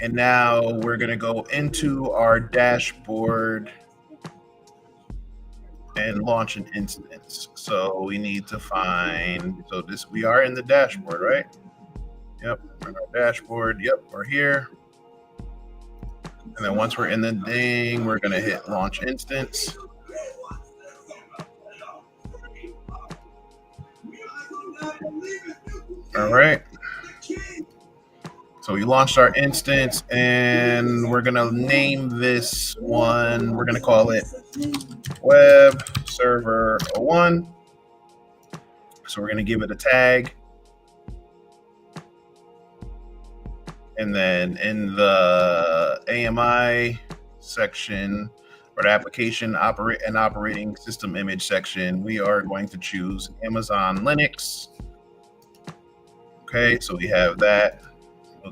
And now we're going to go into our dashboard and launch an instance. So we need to find, we are in the dashboard, right? Yep, we're in our dashboard. Yep, we're here. And then once we're in the thing, we're going to hit launch instance. All right. So we launched our instance, and we're going to name this one. We're going to call it Web Server 01. So we're going to give it a tag. And then in the AMI section, or the application operating system image section, we are going to choose Amazon Linux. Okay, so we have that.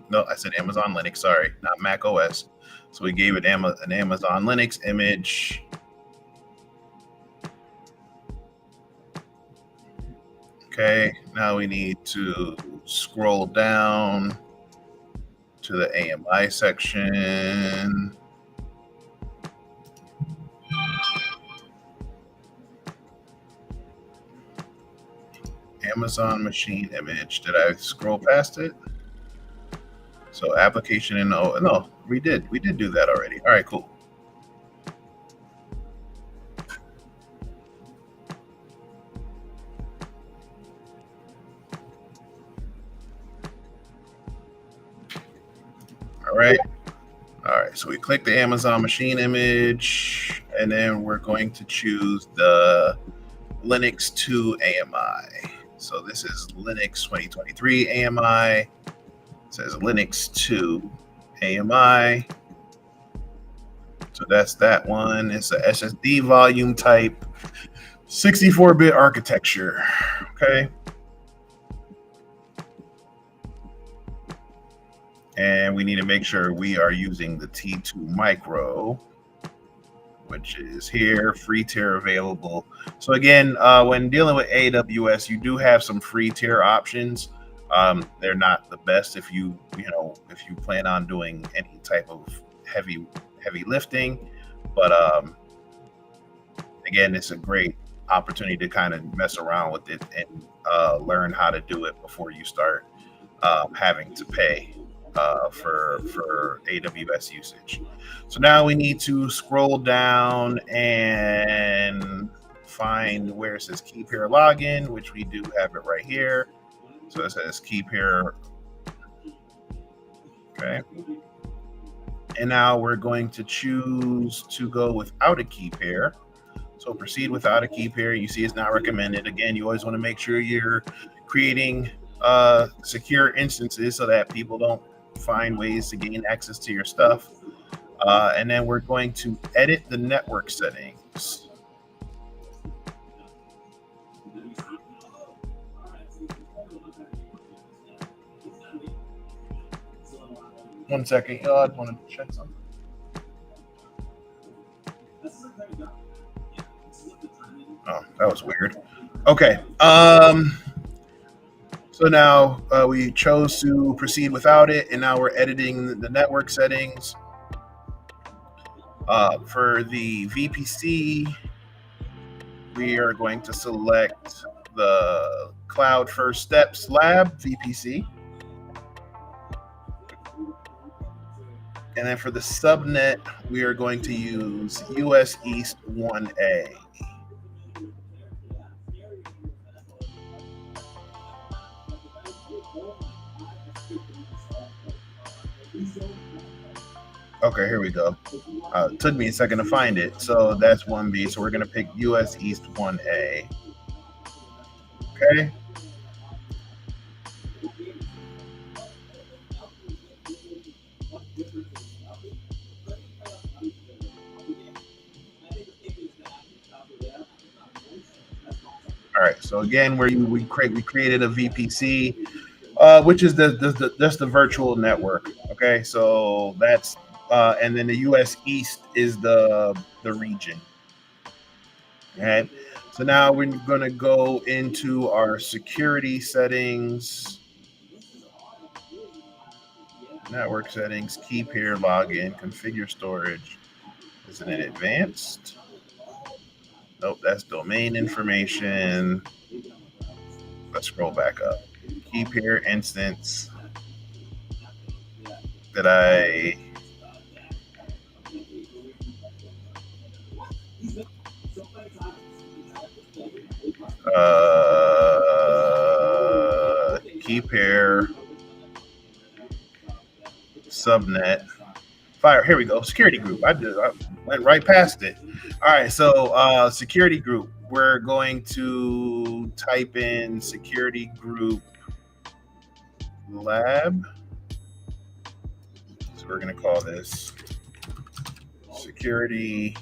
No, I said Amazon Linux, sorry, not Mac OS. So we gave it an Amazon Linux image. Okay, now we need to scroll down to the AMI section. Amazon machine image. Did I scroll past it? So application and no, we did do that already. All right, cool. All right. So we click the Amazon machine image, and then we're going to choose the Linux 2 AMI. So this is Linux 2023 AMI. It says Linux 2 AMI. So that's that one. It's a SSD volume type, 64-bit architecture. Okay. And we need to make sure we are using the T2 Micro, which is here, free tier available. So again, when dealing with AWS, you do have some free tier options. They're not the best if you plan on doing any type of heavy lifting, but again, it's a great opportunity to kind of mess around with it and learn how to do it before you start having to pay for AWS usage. So now we need to scroll down and find where it says keep here login, which we do have it right here. So it says keep here. Okay. And now we're going to choose to go without a key pair. So proceed without a key pair. You see it's not recommended. Again, you always want to make sure you're creating secure instances so that people don't find ways to gain access to your stuff. And then we're going to edit the network settings. 1 second, y'all. I want to check something. Oh, that was weird. Okay. So now we chose to proceed without it, and now we're editing the network settings. For the VPC, we are going to select the Cloud First Steps Lab VPC. And then for the subnet, we are going to use US East 1A. Okay, here we go. It took me a second to find it. So that's 1B. So we're going to pick US East 1A. Okay. All right. So again, we created a VPC, which is just the virtual network. Okay. So that's and then the US East is the region. Okay. So now we're going to go into our security settings, network settings, keep here, login, configure storage. Isn't it advanced? Nope, that's domain information. Let's scroll back up. Keep here, instance. Did I? Keep here. Subnet. Fire. Here we go. Security group. I went right past it. All right. So security group. We're going to type in security group lab. So we're going to call this security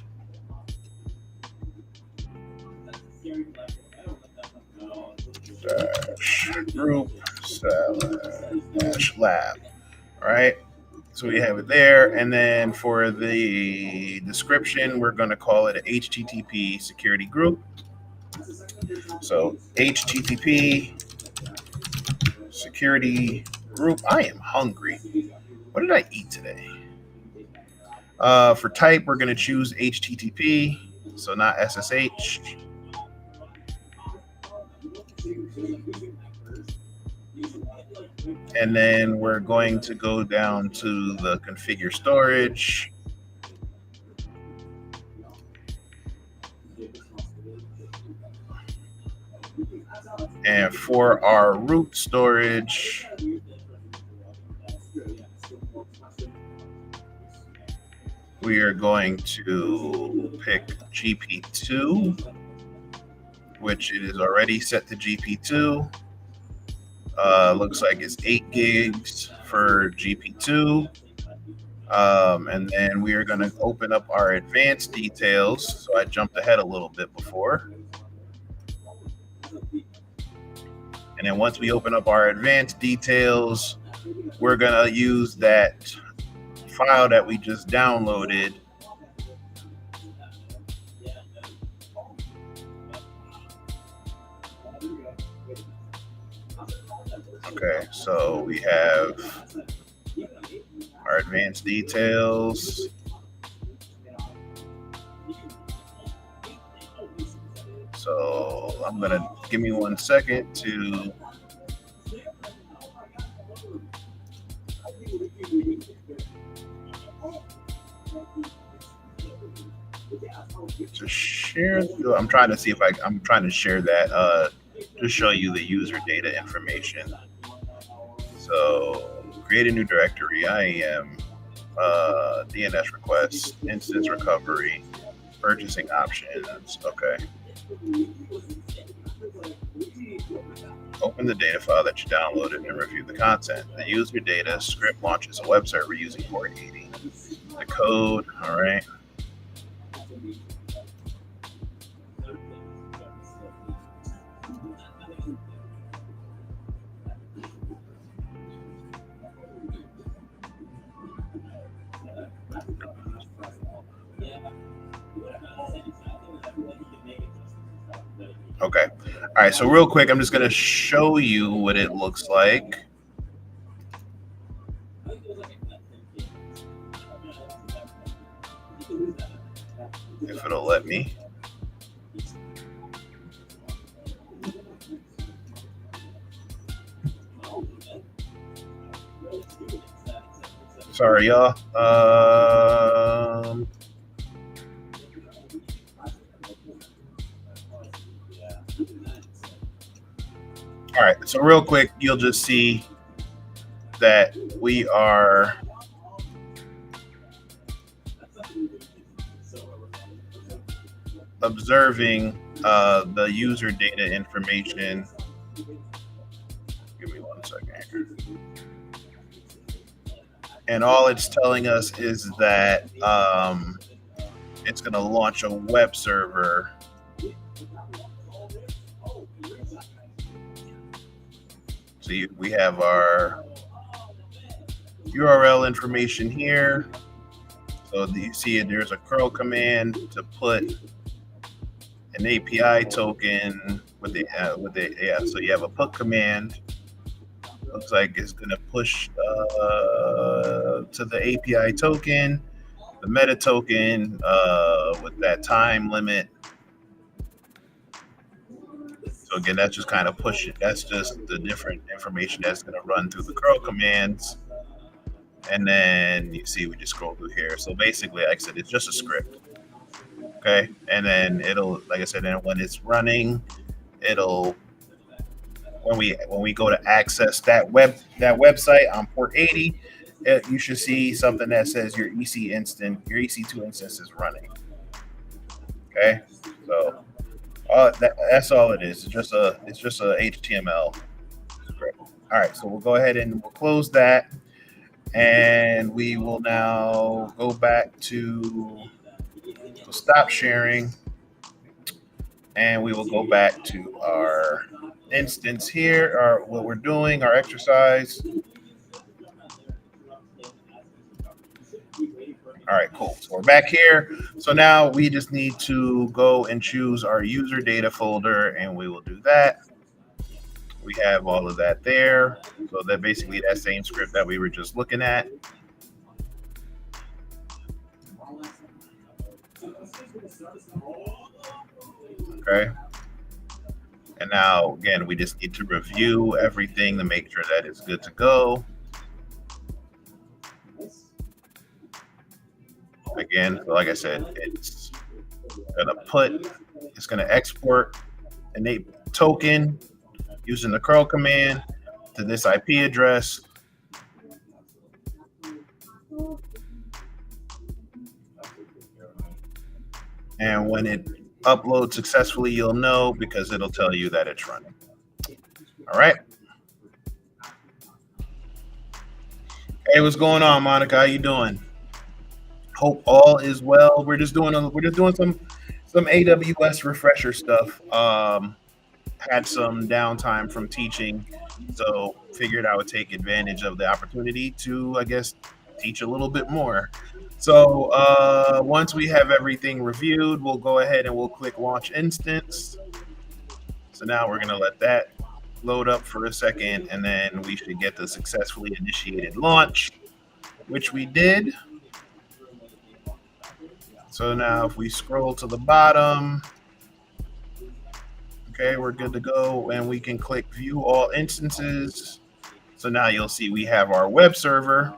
group lab. All right. So we have it there. And then for the description, we're going to call it an HTTP security group. So HTTP security group. I am hungry. What did I eat today? For type, we're going to choose HTTP, so not SSH. And then we're going to go down to the configure storage. And for our root storage, we are going to pick GP2, which it is already set to GP2. Looks like it's 8 gigs for GP2. And then we are going to open up our advanced details. So I jumped ahead a little bit before. And then once we open up our advanced details, we're going to use that file that we just downloaded. Okay, so we have our advanced details. So I'm going to give me 1 second to share. I'm trying to see if I'm trying to share that to show you the user data information. So create a new directory, IAM, DNS requests, instance recovery, purchasing options. Okay. Open the data file that you downloaded and review the content. The user data script launches a web server using port 80. The code, all right. All right, so real quick, I'm just going to show you what it looks like. If it'll let me. Sorry, y'all. All right, so real quick, you'll just see that we are observing the user data information. Give me 1 second here. And all it's telling us is that it's going to launch a web server. So we have our URL information here. So you see there's a curl command to put an API token with the so you have a put command. Looks like it's going to push to the API token, the meta token with that time limit. So again, that's just kind of push it. That's just the different information that's going to run through the curl commands. And then you see we just scroll through here. So basically, like I said, it's just a script. Okay. And then it'll, like I said, and when it's running, it'll, when we go to access that website on port 80, you should see something that says your EC2 instance is running. Okay. So that's all it is. It's just a HTML script. All right. So we'll go ahead and we'll close that. And we will now go back to stop sharing, and we will go back to our instance here, or what we're doing, our exercise. All right, cool. So we're back here. So now we just need to go and choose our user data folder, and we will do that. We have all of that there. So that basically that same script that we were just looking at. Okay. And now, again, we just need to review everything to make sure that it's good to go. Again, like I said, it's going to export an token using the curl command to this IP address. And when it uploads successfully, you'll know because it'll tell you that it's running. All right. Hey, what's going on, Monica? How you doing? Hope all is well. We're just doing some AWS refresher stuff. Had some downtime from teaching, so figured I would take advantage of the opportunity to, I guess, teach a little bit more. So once we have everything reviewed, we'll go ahead and we'll click launch instance. So now we're going to let that load up for a second, and then we should get the successfully initiated launch, which we did. So now if we scroll to the bottom, okay, we're good to go, and we can click view all instances. So now you'll see we have our web server.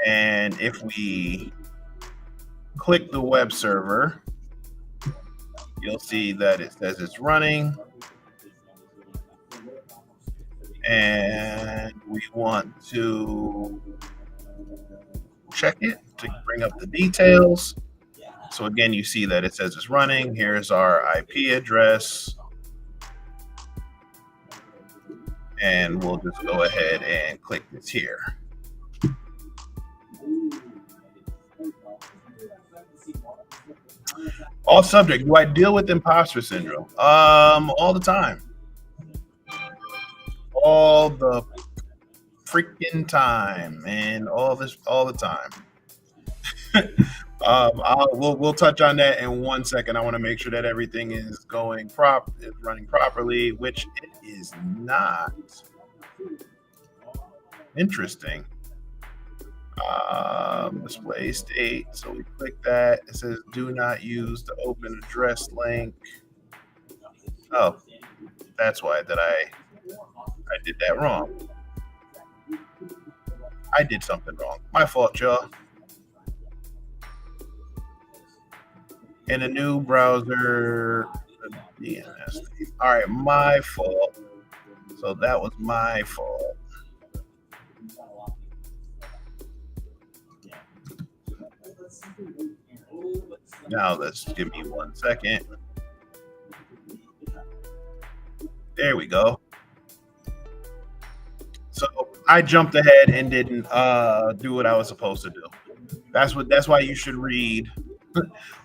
And if we click the web server, you'll see that it says it's running. And we want to check it to bring up the details. So again, you see that it says it's running. Here's our IP address. And we'll just go ahead and click this here. Off subject, do I deal with imposter syndrome? All the time. All the freaking time, and all the time. We'll touch on that in 1 second. I want to make sure that everything is is running properly, which it is not. Interesting. Display state. So we click that. It says do not use the open address link. Oh, that's why that I did that wrong. I did something wrong. My fault, y'all. In a new browser, DNS. All right, my fault. So that was my fault. Now let's give me 1 second. There we go. So I jumped ahead and didn't do what I was supposed to do. That's why you should read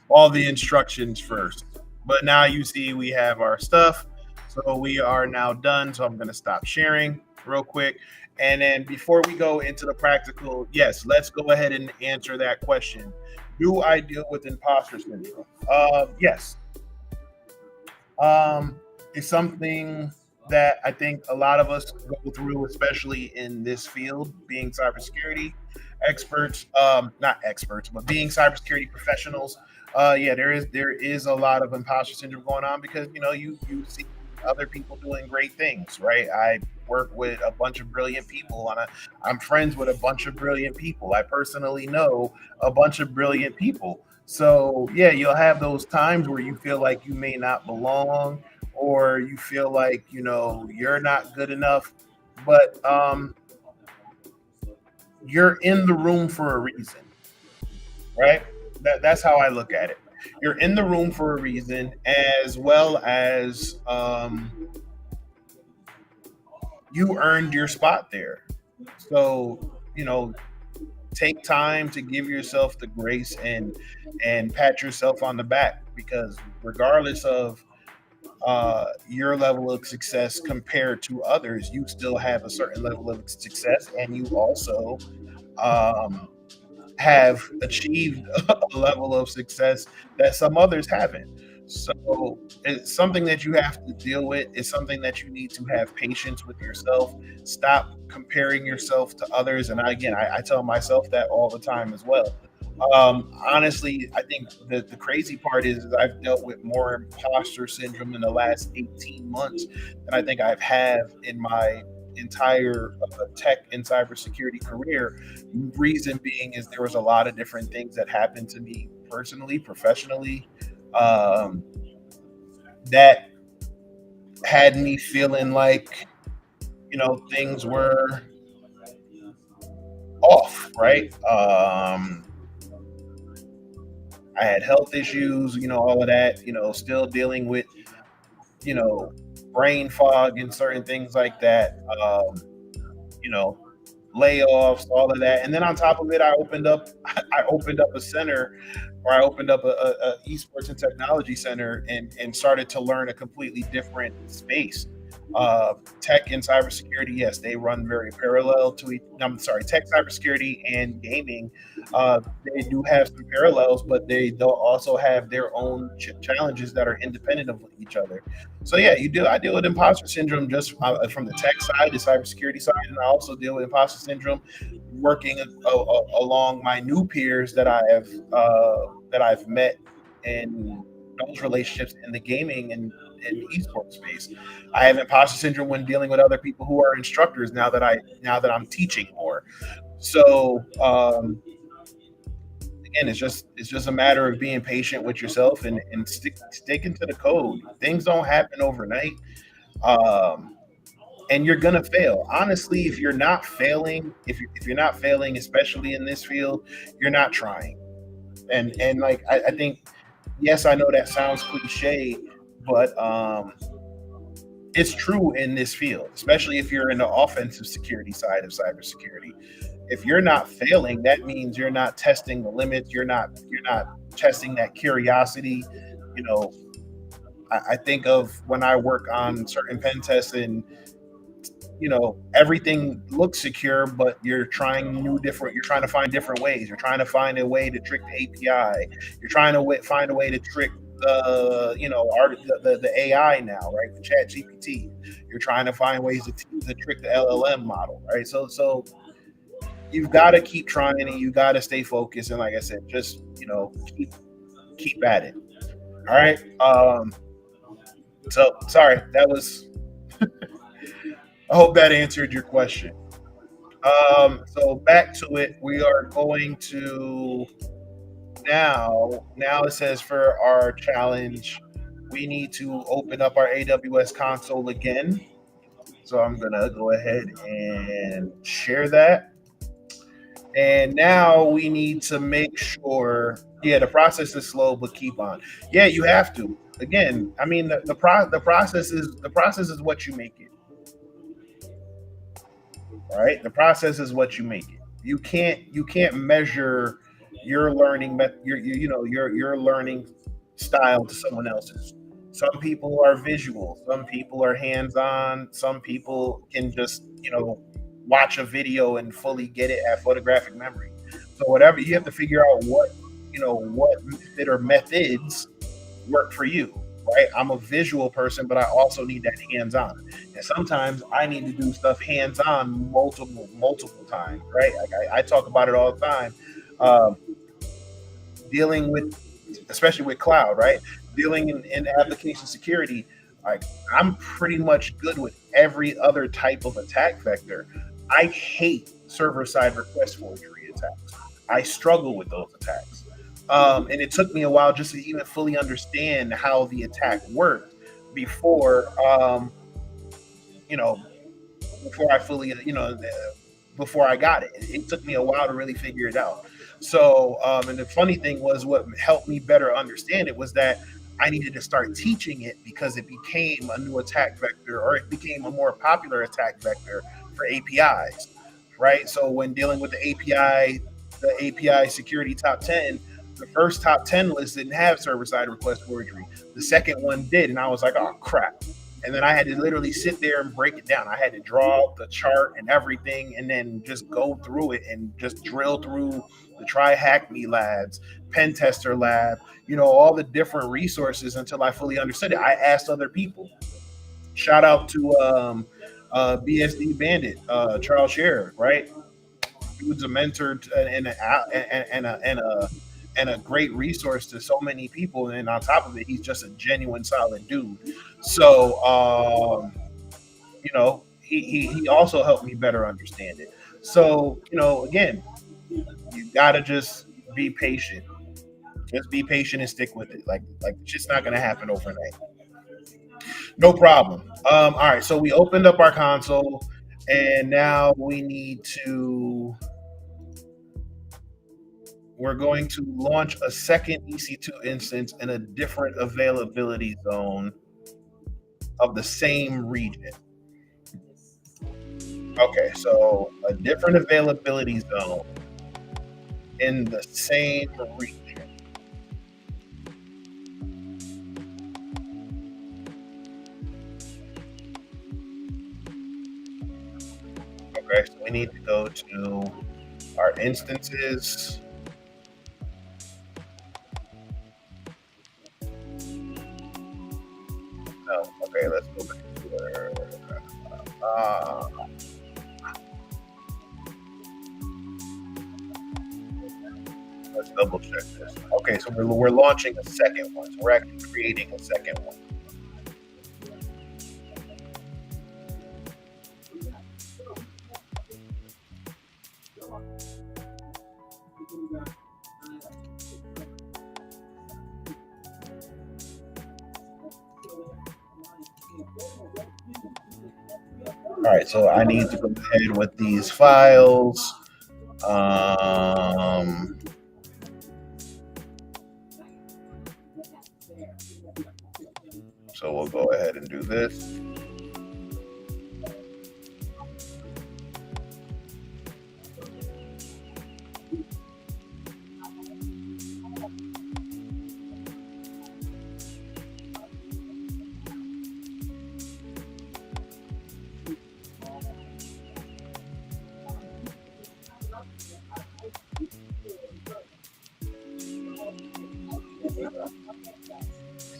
all the instructions first. But now you see we have our stuff. So we are now done. So I'm going to stop sharing real quick. And then before we go into the practical, yes, let's go ahead and answer that question. Do I deal with imposter syndrome? Yes. It's something that I think a lot of us go through, especially in this field, being cybersecurity experts, not experts, but being cybersecurity professionals. Yeah, there is a lot of imposter syndrome going on because you see other people doing great things, right? I work with a bunch of brilliant people, and I'm friends with a bunch of brilliant people. I personally know a bunch of brilliant people. So yeah, you'll have those times where you feel like you may not belong, or you feel like you're not good enough, but you're in the room for a reason, right? That's how I look at it. You're in the room for a reason, as well as you earned your spot there. So take time to give yourself the grace and pat yourself on the back, because regardless of your level of success compared to others, you still have a certain level of success, and you also um, have achieved a level of success that some others haven't. So it's something that you have to deal with. It's something that you need to have patience with yourself. Stop comparing yourself to others. And I tell myself that all the time as well. Honestly, I think the crazy part is I've dealt with more imposter syndrome in the last 18 months than I think I've had in my entire tech and cybersecurity career. Reason being is there was a lot of different things that happened to me personally, professionally, um, that had me feeling like things were off, right? I had health issues, all of that, still dealing with, you know, brain fog and certain things like that. You know, layoffs, all of that, and then on top of it, I opened up a center, or I opened up a esports and technology center, and started to learn a completely different space. Tech and cybersecurity, yes, they run very parallel to each. I'm sorry, tech, cybersecurity, and gaming. They do have some parallels, but they don't also have their own challenges that are independent of each other. So yeah, you do. I deal with imposter syndrome just from the tech side, the cybersecurity side, and I also deal with imposter syndrome working along my new peers that I've met in those relationships in the gaming and esports space. I have imposter syndrome when dealing with other people who are instructors now that I'm teaching more. So again, it's just a matter of being patient with yourself and sticking to the code. Things don't happen overnight. Um, and you're gonna fail. Honestly, if you're not failing, if you're not failing, especially in this field, you're not trying. And like I think, yes, I know that sounds cliche, but it's true in this field, especially if you're in the offensive security side of cybersecurity. If you're not failing, that means you're not testing the limits. You're not testing that curiosity. You know, I think of when I work on certain pen tests, and everything looks secure, but you're trying to find different ways. You're trying to find a way to trick the API. You're trying to find a way to trick the AI now, right? The chat GPT. You're trying to find ways to trick the LLM model, right? So you've got to keep trying and you got to stay focused. And like I said, just, keep at it. All right. So sorry, that was, I hope that answered your question. So back to it, we are going to now it says for our challenge, we need to open up our AWS console again. So I'm gonna go ahead and share that. And now we need to make sure, the process is slow, but keep on. Yeah, you have to. Again, I mean, the process is what you make it. Right? The process is what you make it. You can't measure your learning your learning style to someone else's. Some people are visual, some people are hands-on, some people can just, watch a video and fully get it at photographic memory. So whatever, you have to figure out what method or methods work for you, right? I'm a visual person, but I also need that hands-on. And sometimes I need to do stuff hands-on multiple times, right? Like I talk about it all the time. Dealing with, especially with cloud, right? Dealing in application security, like I'm pretty much good with every other type of attack vector. I hate server-side request forgery attacks. I struggle with those attacks. And it took me a while just to even fully understand how the attack worked before, before I fully, before I got it. It took me a while to really figure it out. So, and the funny thing was, what helped me better understand it was that I needed to start teaching it because it became a new attack vector, or it became a more popular attack vector for APIs, right? So when dealing with the API security top 10, the first top 10 list didn't have server-side request forgery. The second one did, and I was like, oh, crap. And then I had to literally sit there and break it down. I had to draw the chart and everything and then just go through it and just drill through the Try Hack Me labs, Pen Tester lab, all the different resources until I fully understood it. I asked other people. Shout out to BSD Bandit, Charles Scherer, right? He was a mentor and a great resource to so many people. And on top of it, he's just a genuine solid dude. So, he also helped me better understand it. So, again, you gotta just be patient. Just be patient and stick with it. Like it's just not gonna happen overnight. No problem. All right, so we opened up our console, and now we're going to launch a second EC2 instance in a different availability zone of the same region. Okay, so a different availability zone in the same region. Okay, so we need to go to our instances. No, okay, let's go back to let's double check this. Okay, so we're launching a second one. So we're actually creating a second one. All right, so I need to go ahead with these files. So we'll go ahead and do this.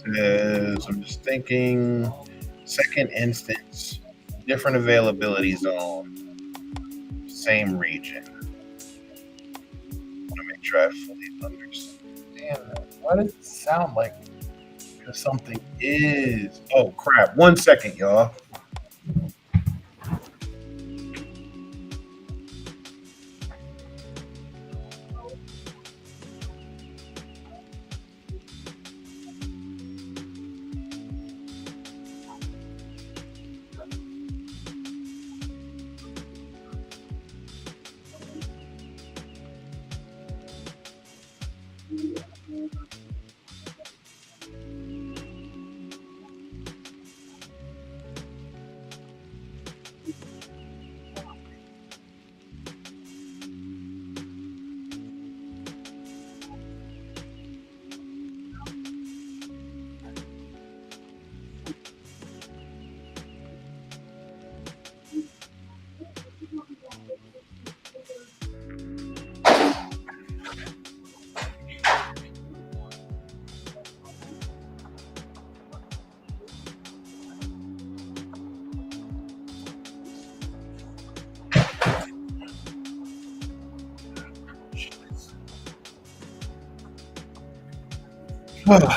says, I'm just thinking, second instance, different availability zone, same region. I want to make sure I fully understand that. Why does it sound like something is? Oh, crap. 1 second, y'all.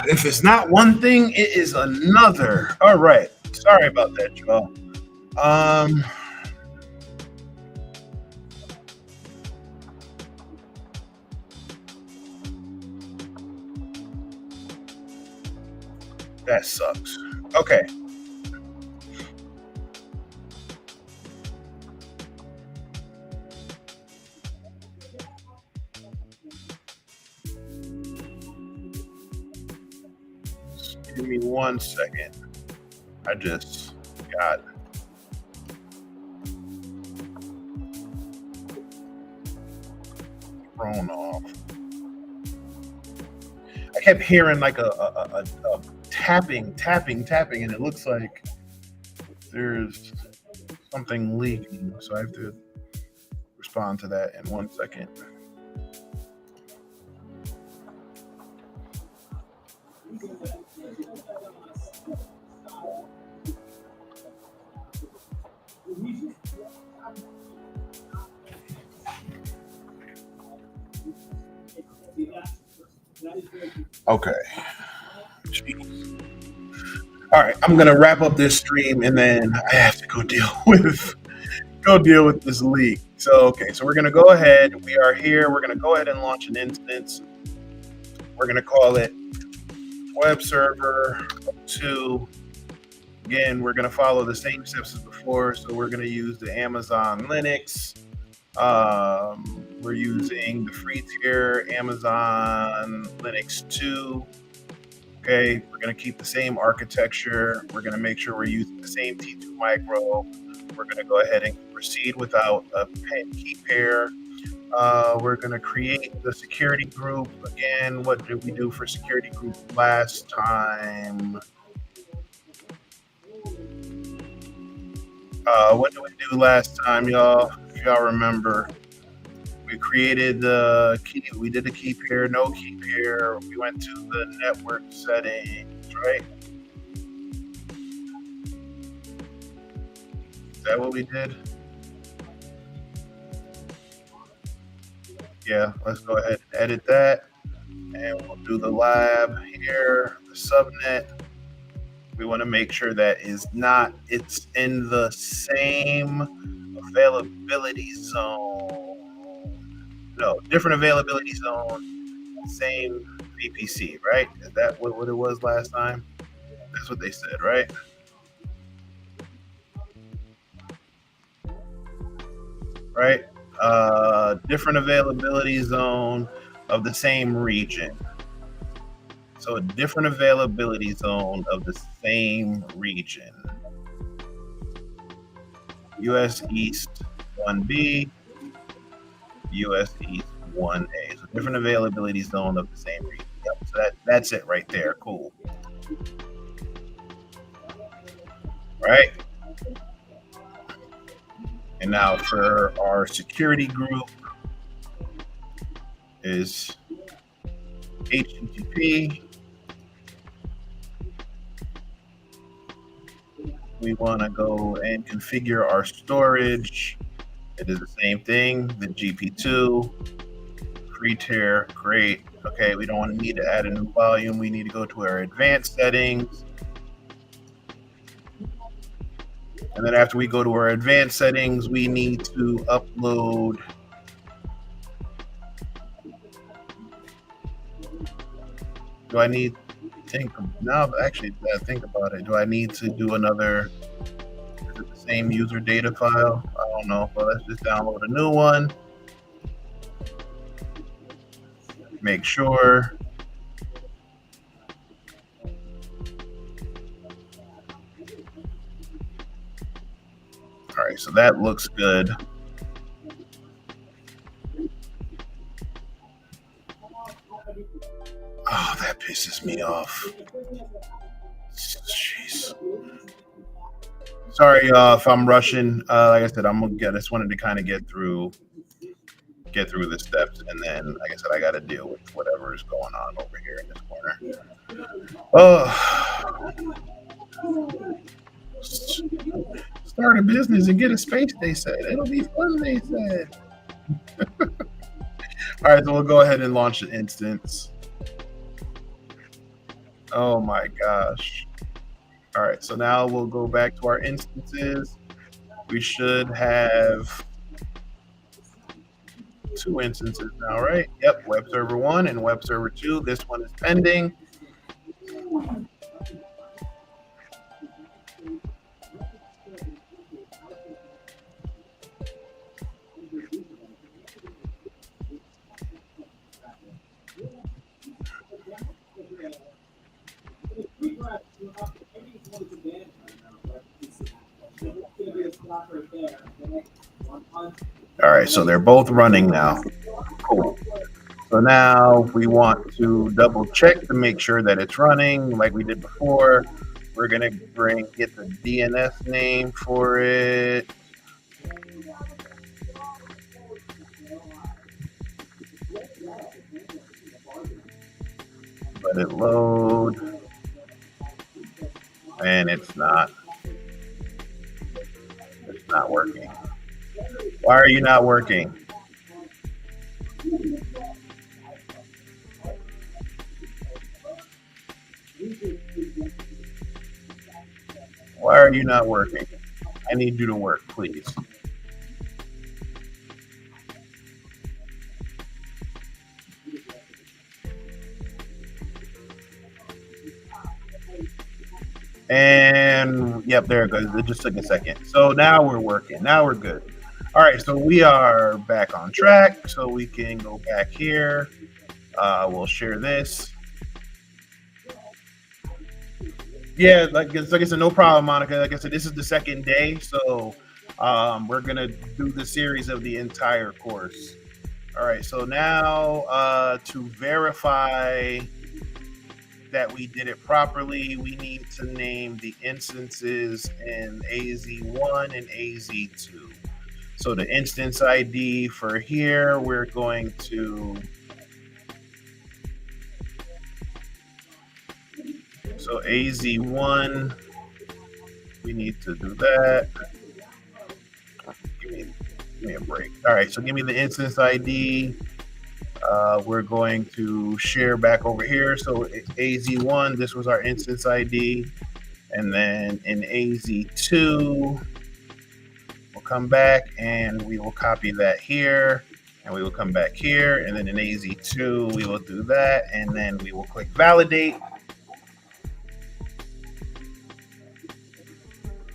If it's not one thing, it is another. All right. Sorry about that, y'all. That sucks. Okay. Give me 1 second. I just got thrown off. I kept hearing like a tapping, and it looks like there's something leaking. So I have to respond to that in 1 second. Okay. Jeez. All right, I'm gonna wrap up this stream and then I have to go deal with this leak. So so we're gonna go ahead. We are here. We're gonna go ahead and launch an instance. We're gonna call it web server 2. Again, we're gonna follow the same steps as before. So we're gonna use the Amazon Linux. We're using the free tier Amazon Linux 2. Okay, we're going to keep the same architecture. We're going to make sure we're using the same T2 micro. We're going to go ahead and proceed without a key pair. We're going to create the security group. Again, what did we do for security group last time? What did we do last time, y'all? If y'all remember, we created the key. We did a key pair, no key pair. We went to the network settings, right? Is that what we did? Yeah, let's go ahead and edit that. And we'll do the lab here, the subnet. We want to make sure that it's in the same availability zone. No, different availability zone, same VPC, right? Is that what it was last time? That's what they said, right? Right? Different availability zone of the same region. So a different availability zone of the same region. US East 1B, US East 1A. So different availability zone of the same region. Yep. So that's it right there. Cool. Right. And now for our security group is HTTP we want to go and configure our storage. It is the same thing, the GP2, free tier, great. Okay, we don't need to add a new volume. We need to go to our advanced settings. And then after we go to our advanced settings, we need to upload do I need think now actually that I think about it, do I need to do another, is it the same user data file? I don't know, but let's just download a new one. Make sure. All right, so that looks good. Oh, that pisses me off. Jeez. Sorry if I'm rushing. Like I said, I just wanted to kind of get through the steps, and then, like I said, I got to deal with whatever is going on over here in this corner. Oh, start a business and get a space. They said it'll be fun. They said. All right, so we'll go ahead and launch the instance. Oh my gosh. All right, so now we'll go back to our instances. We should have 2 instances now, right? Yep, web server 1 and web server 2. This one is pending. All right, so they're both running now. Cool. So now we want to double check to make sure that it's running like we did before. We're gonna get the DNS name for it. Let it load. And it's not working. Why are you not working? Why are you not working? I need you to work, please. And yep, there it goes. It just took a second. So now we're working. Now we're good. All right, so we are back on track. So we can go back here. We'll share this. Yeah, like I said, no problem, Monica. Like I said, this is the second day, so we're gonna do the series of the entire course. All right, so now to verify that we did it properly, we need to name the instances in AZ1 and AZ2. So the instance ID for here, we're going to, so AZ1, we need to do that. Give me a break. All right, so give me the instance ID. We're going to share back over here. So AZ1, this was our instance ID. And then in AZ2, we'll come back and we will copy that here. And we will come back here. And then in AZ2, we will do that. And then we will click validate.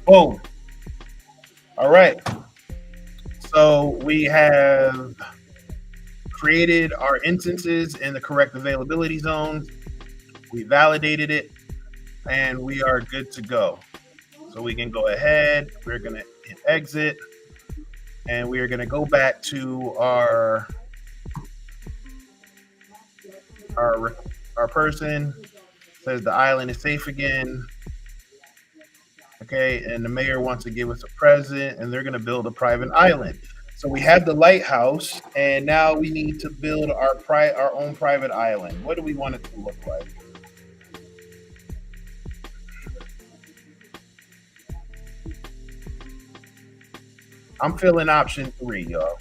Boom. All right. So we have created our instances in the correct availability zones. We validated it, and we are good to go. So we can go ahead. We're going to hit exit, and we are going to go back to our person. Says the island is safe again. Okay, and the mayor wants to give us a present, and they're going to build a private island. So we have the lighthouse, and now we need to build our own private island. What do we want it to look like? I'm feeling option 3, y'all.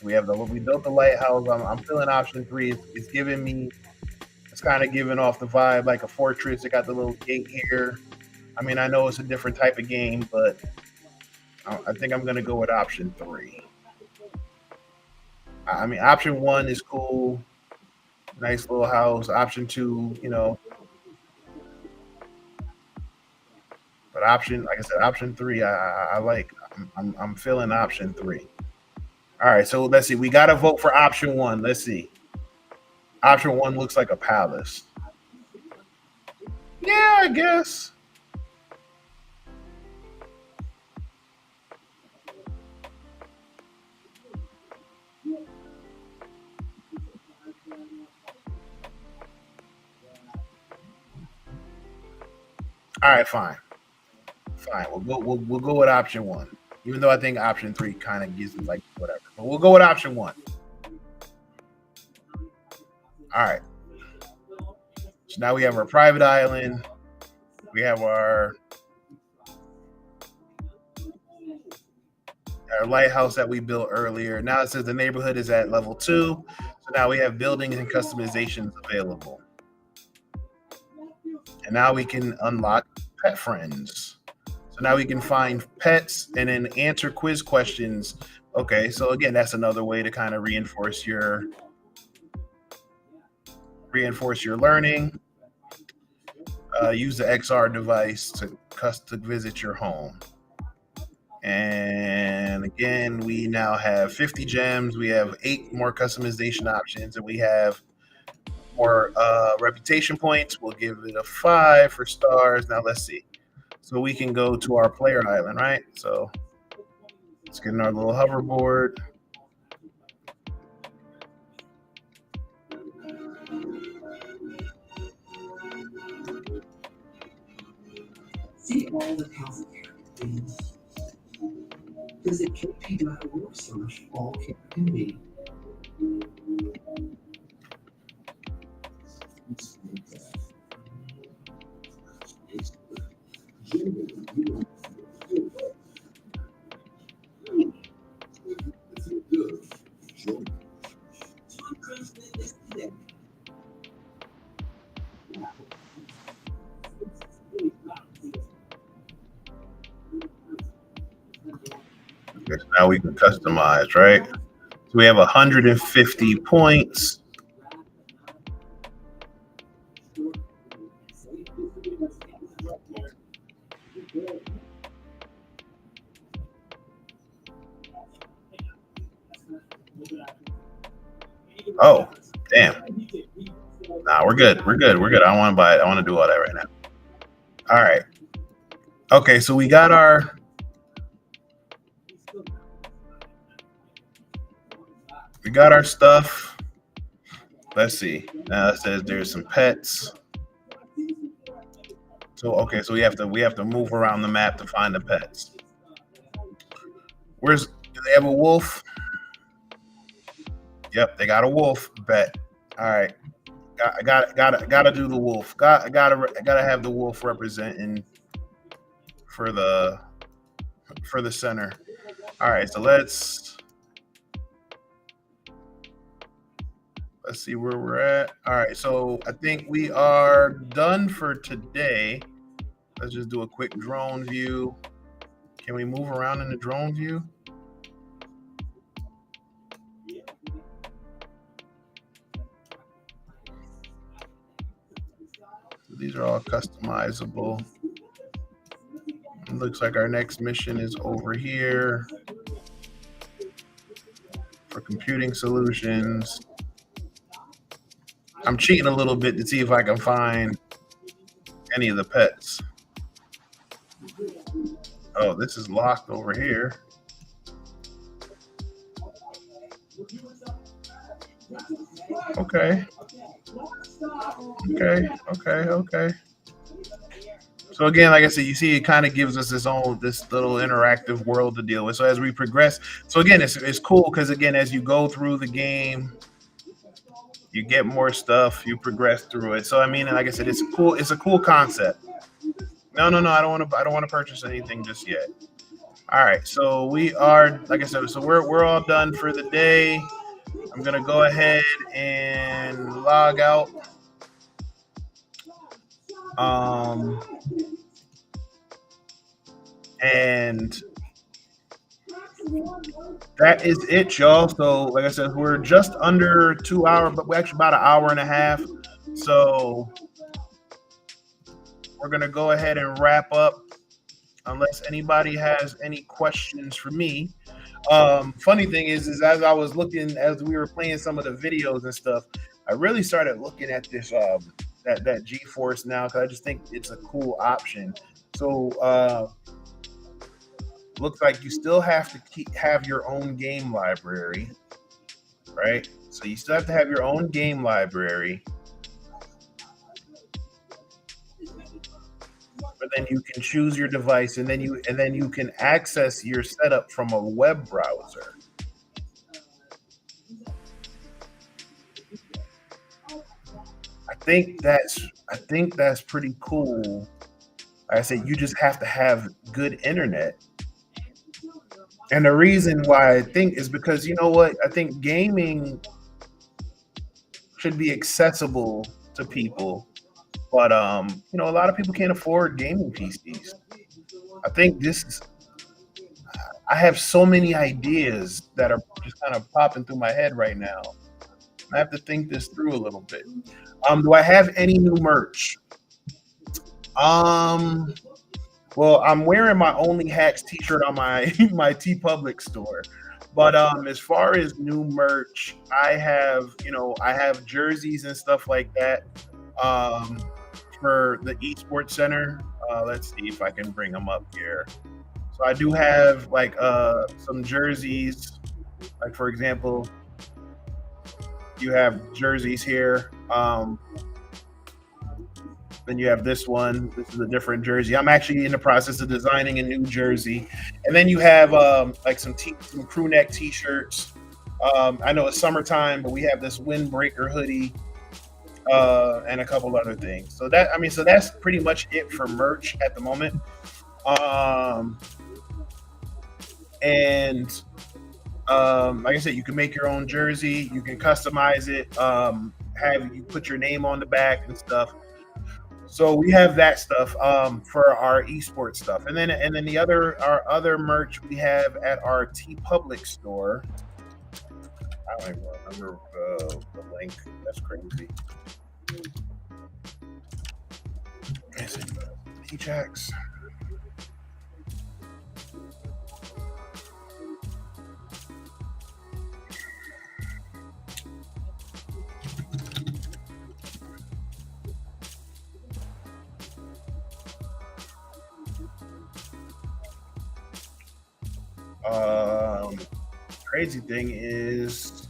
We built the lighthouse. I'm feeling option 3. It's giving me. It's kind of giving off the vibe like a fortress. It got the little gate here. I mean, I know it's a different type of game, but I think I'm gonna go with option 3. I mean, option 1 is cool, nice little house. Option 2, but like I said, option 3, I like. I'm feeling option 3. All right, so let's see. We got to vote for option 1. Let's see. Option 1 looks like a palace. Yeah, I guess. All right, fine. We'll go with option 1. Even though I think option 3 kind of gives it like whatever. But we'll go with option 1. All right. So now we have our private island. We have our lighthouse that we built earlier. Now it says the neighborhood is at level 2. So now we have buildings and customizations available. And now we can unlock pet friends. So now we can find pets and then answer quiz questions. Okay, so again, that's another way to kind of reinforce your learning. Use the XR device to visit your home. And again, we now have 50 gems. We have 8 more customization options, and we have more reputation points. We'll give it a 5 for stars. Now let's see. So we can go to our player island, right? So let's get in our little hoverboard. See all the healthcare things. Visit kp.org/ all care can be. Okay, so now we can customize, right? So we have 150 points. Oh, damn. Nah, we're good. I don't want to buy it. I want to do all that right now. All right. Okay, so we got our stuff. Let's see. Now it says there's some pets. So okay, so we have to move around the map to find the pets. Do they have a wolf? Yep, they got a wolf. Bet. All right. Gotta do the wolf. Gotta have the wolf representing for the center. All right, so let's see where we're at. All right, so I think we are done for today. Let's just do a quick drone view. Can we move around in the drone view? These are all customizable. It looks like our next mission is over here for computing solutions. I'm cheating a little bit to see if I can find any of the pets. Oh, this is locked over here. Okay. So again, like I said, you see, it kind of gives us this little interactive world to deal with. So as we progress, so again, it's cool because again, as you go through the game, you get more stuff, you progress through it. So I mean, like I said, it's a cool concept. No, I don't want to purchase anything just yet. All right, so we are, like I said, so we're all done for the day. I'm gonna go ahead and log out. And that is it, y'all. So, like I said, we're just under 2 hours, but we're actually about an hour and a half. So, we're gonna go ahead and wrap up, unless anybody has any questions for me. Funny thing is as I was looking, as we were playing some of the videos and stuff, I really started looking at this that GeForce now, because I just think it's a cool option. So looks like you still have to have your own game library, right? So you still have to have your own game library, but then you can choose your device, and then you can access your setup from a web browser. I think that's pretty cool. Like I said, you just have to have good internet. And the reason why I think is because, you know what? I think gaming should be accessible to people, but a lot of people can't afford gaming PCs. I think I have so many ideas that are just kind of popping through my head right now. I have to think this through a little bit. Do I have any new merch? Well, I'm wearing my Only Hacks T-shirt on my my TeePublic store, but as far as new merch, I have jerseys and stuff like that for the esports center. Let's see if I can bring them up here. So I do have like some jerseys. Like for example, you have jerseys here. Then you have this one. This is a different jersey. I'm actually in the process of designing a new jersey. And then you have like some crew neck T-shirts. I know it's summertime, but we have this windbreaker hoodie and a couple other things. So that's pretty much it for merch at the moment. And like I said, you can make your own jersey. You can customize it. Have you put your name on the back and stuff. So we have that stuff for our esports stuff, and then our other merch we have at our TeePublic store. I don't even remember the link. That's crazy. Is it T-Jax? Crazy thing is,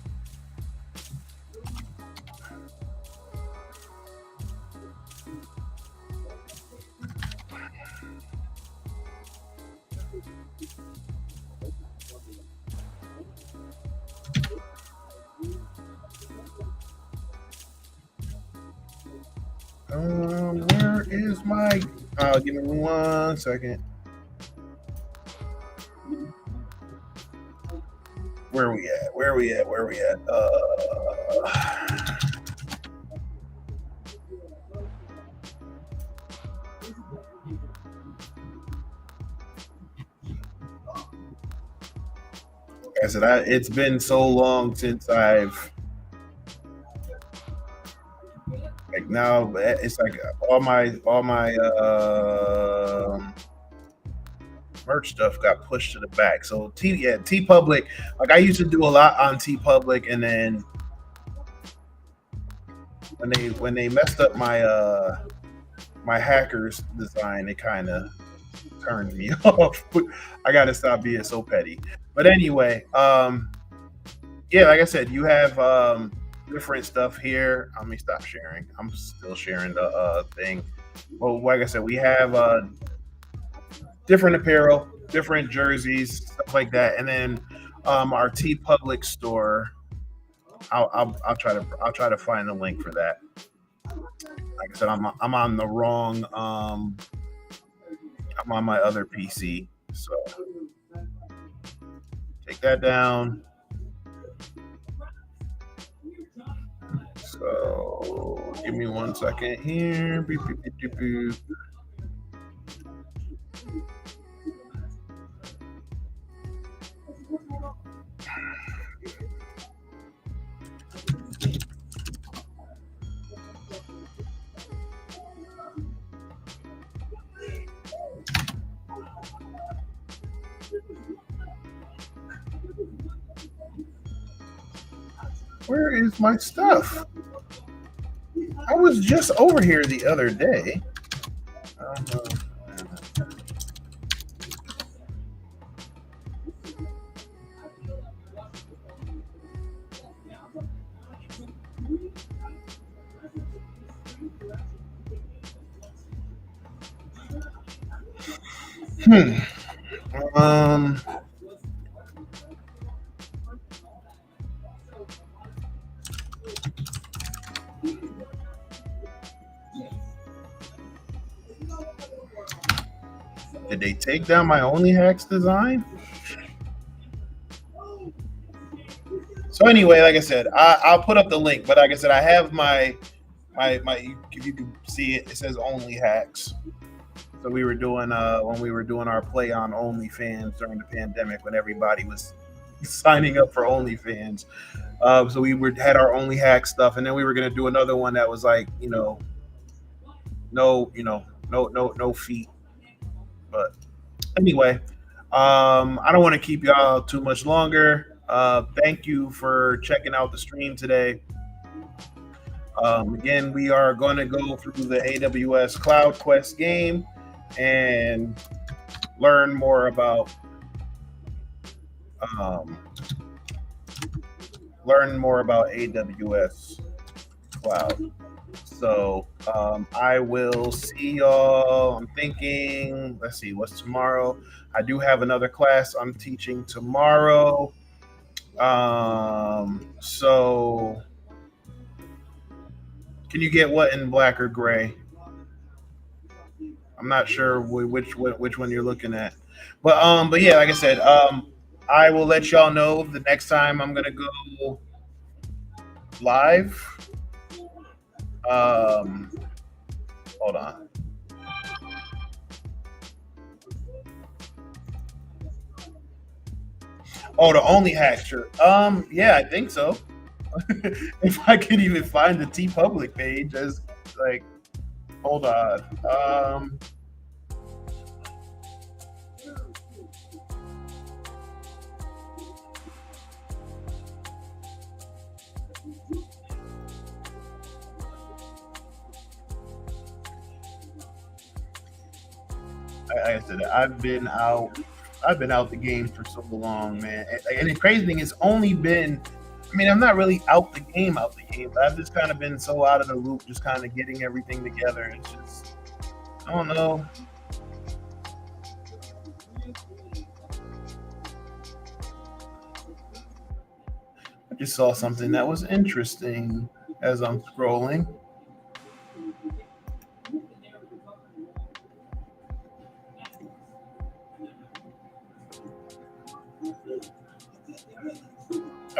where is my? Give me 1 second. Where we at? I said, it's been so long since I've now it's like all my merch stuff got pushed to the back. So TeePublic, like I used to do a lot on TeePublic, and then when they messed up my my hackers design, it kind of turned me off. I gotta stop being so petty. But anyway, yeah, like I said, you have different stuff here. Let me stop sharing. I'm still sharing the thing. Well, like I said, we have different apparel, different jerseys, stuff like that, and then our TeePublic store. I'll try to find the link for that. Like I said, I'm on the wrong. I'm on my other PC, so Take that down. So give me 1 second here. Beep, beep, beep, beep, beep. Where is my stuff? I was just over here the other day. Um, Did they take down my Only Hacks design? So anyway, like I said, I'll put up the link. But like I said, I have my. If you can see it, it says Only Hacks. So we were doing when we were doing our play on OnlyFans during the pandemic when everybody was signing up for OnlyFans. So we had our Only Hack stuff, and then we were gonna do another one that was like, no feet. But anyway, I don't want to keep y'all too much longer. Thank you for checking out the stream today. Again, we are going to go through the AWS Cloud Quest game and learn more about AWS Cloud. So I will see y'all. I'm thinking, let's see, what's tomorrow? I do have another class I'm teaching tomorrow. So can you get what in black or gray? I'm not sure which one you're looking at, but yeah, like I said, I will let y'all know the next time I'm gonna go live. Hold on. Oh, the Only Hack shirt. Yeah, I think so. If I could even find the T Public page, as like, hold on. Like I said, I've been out the game for so long, man. And the crazy thing is, only been. I mean, I'm not really out the game, but I've just kind of been so out of the loop, just kind of getting everything together. It's just, I don't know. I just saw something that was interesting as I'm scrolling.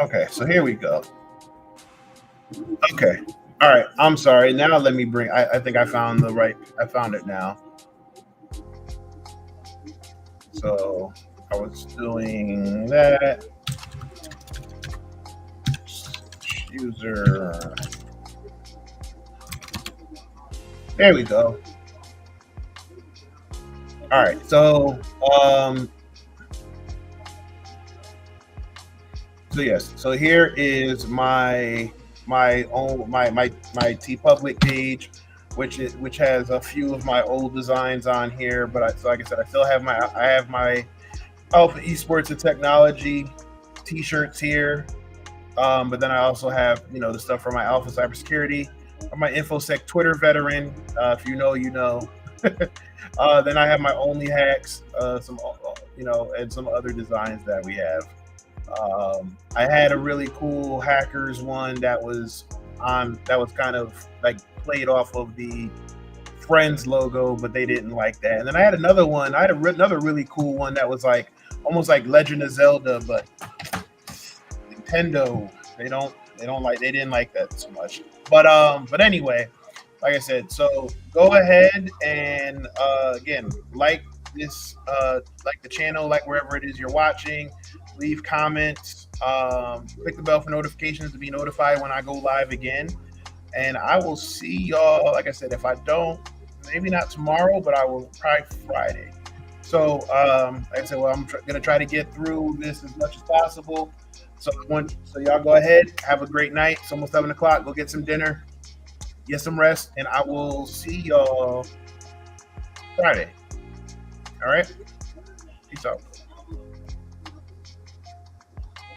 Okay, so here we go. Okay. All right. I'm sorry. Now let me bring, I think I found it now. So I was doing that. User. There we go. All right. So, so yes. So here is my T Public page, which has a few of my old designs on here. But so like I said, I have my Alpha Esports and Technology T-shirts here. But then I also have the stuff for my Alpha Cybersecurity, my InfoSec Twitter veteran. If you know, you know. Then I have my Only Hacks, some and some other designs that we have. I had a really cool hackers one that was kind of like played off of the Friends logo, but they didn't like that. And then I had another one. I had another really cool one that was like almost like Legend of Zelda, but Nintendo, they didn't like that so much. But anyway, like I said, so go ahead and again, like this, like the channel, like wherever it is you're watching, leave comments, click the bell for notifications to be notified when I go live again. And I will see y'all, like I said, if I don't, maybe not tomorrow, but I will probably Friday. So like I said, well, I'm gonna try to get through this as much as possible. So y'all go ahead, have a great night. It's almost 7:00. Go get some dinner, get some rest, and I will see y'all Friday. All right, peace out.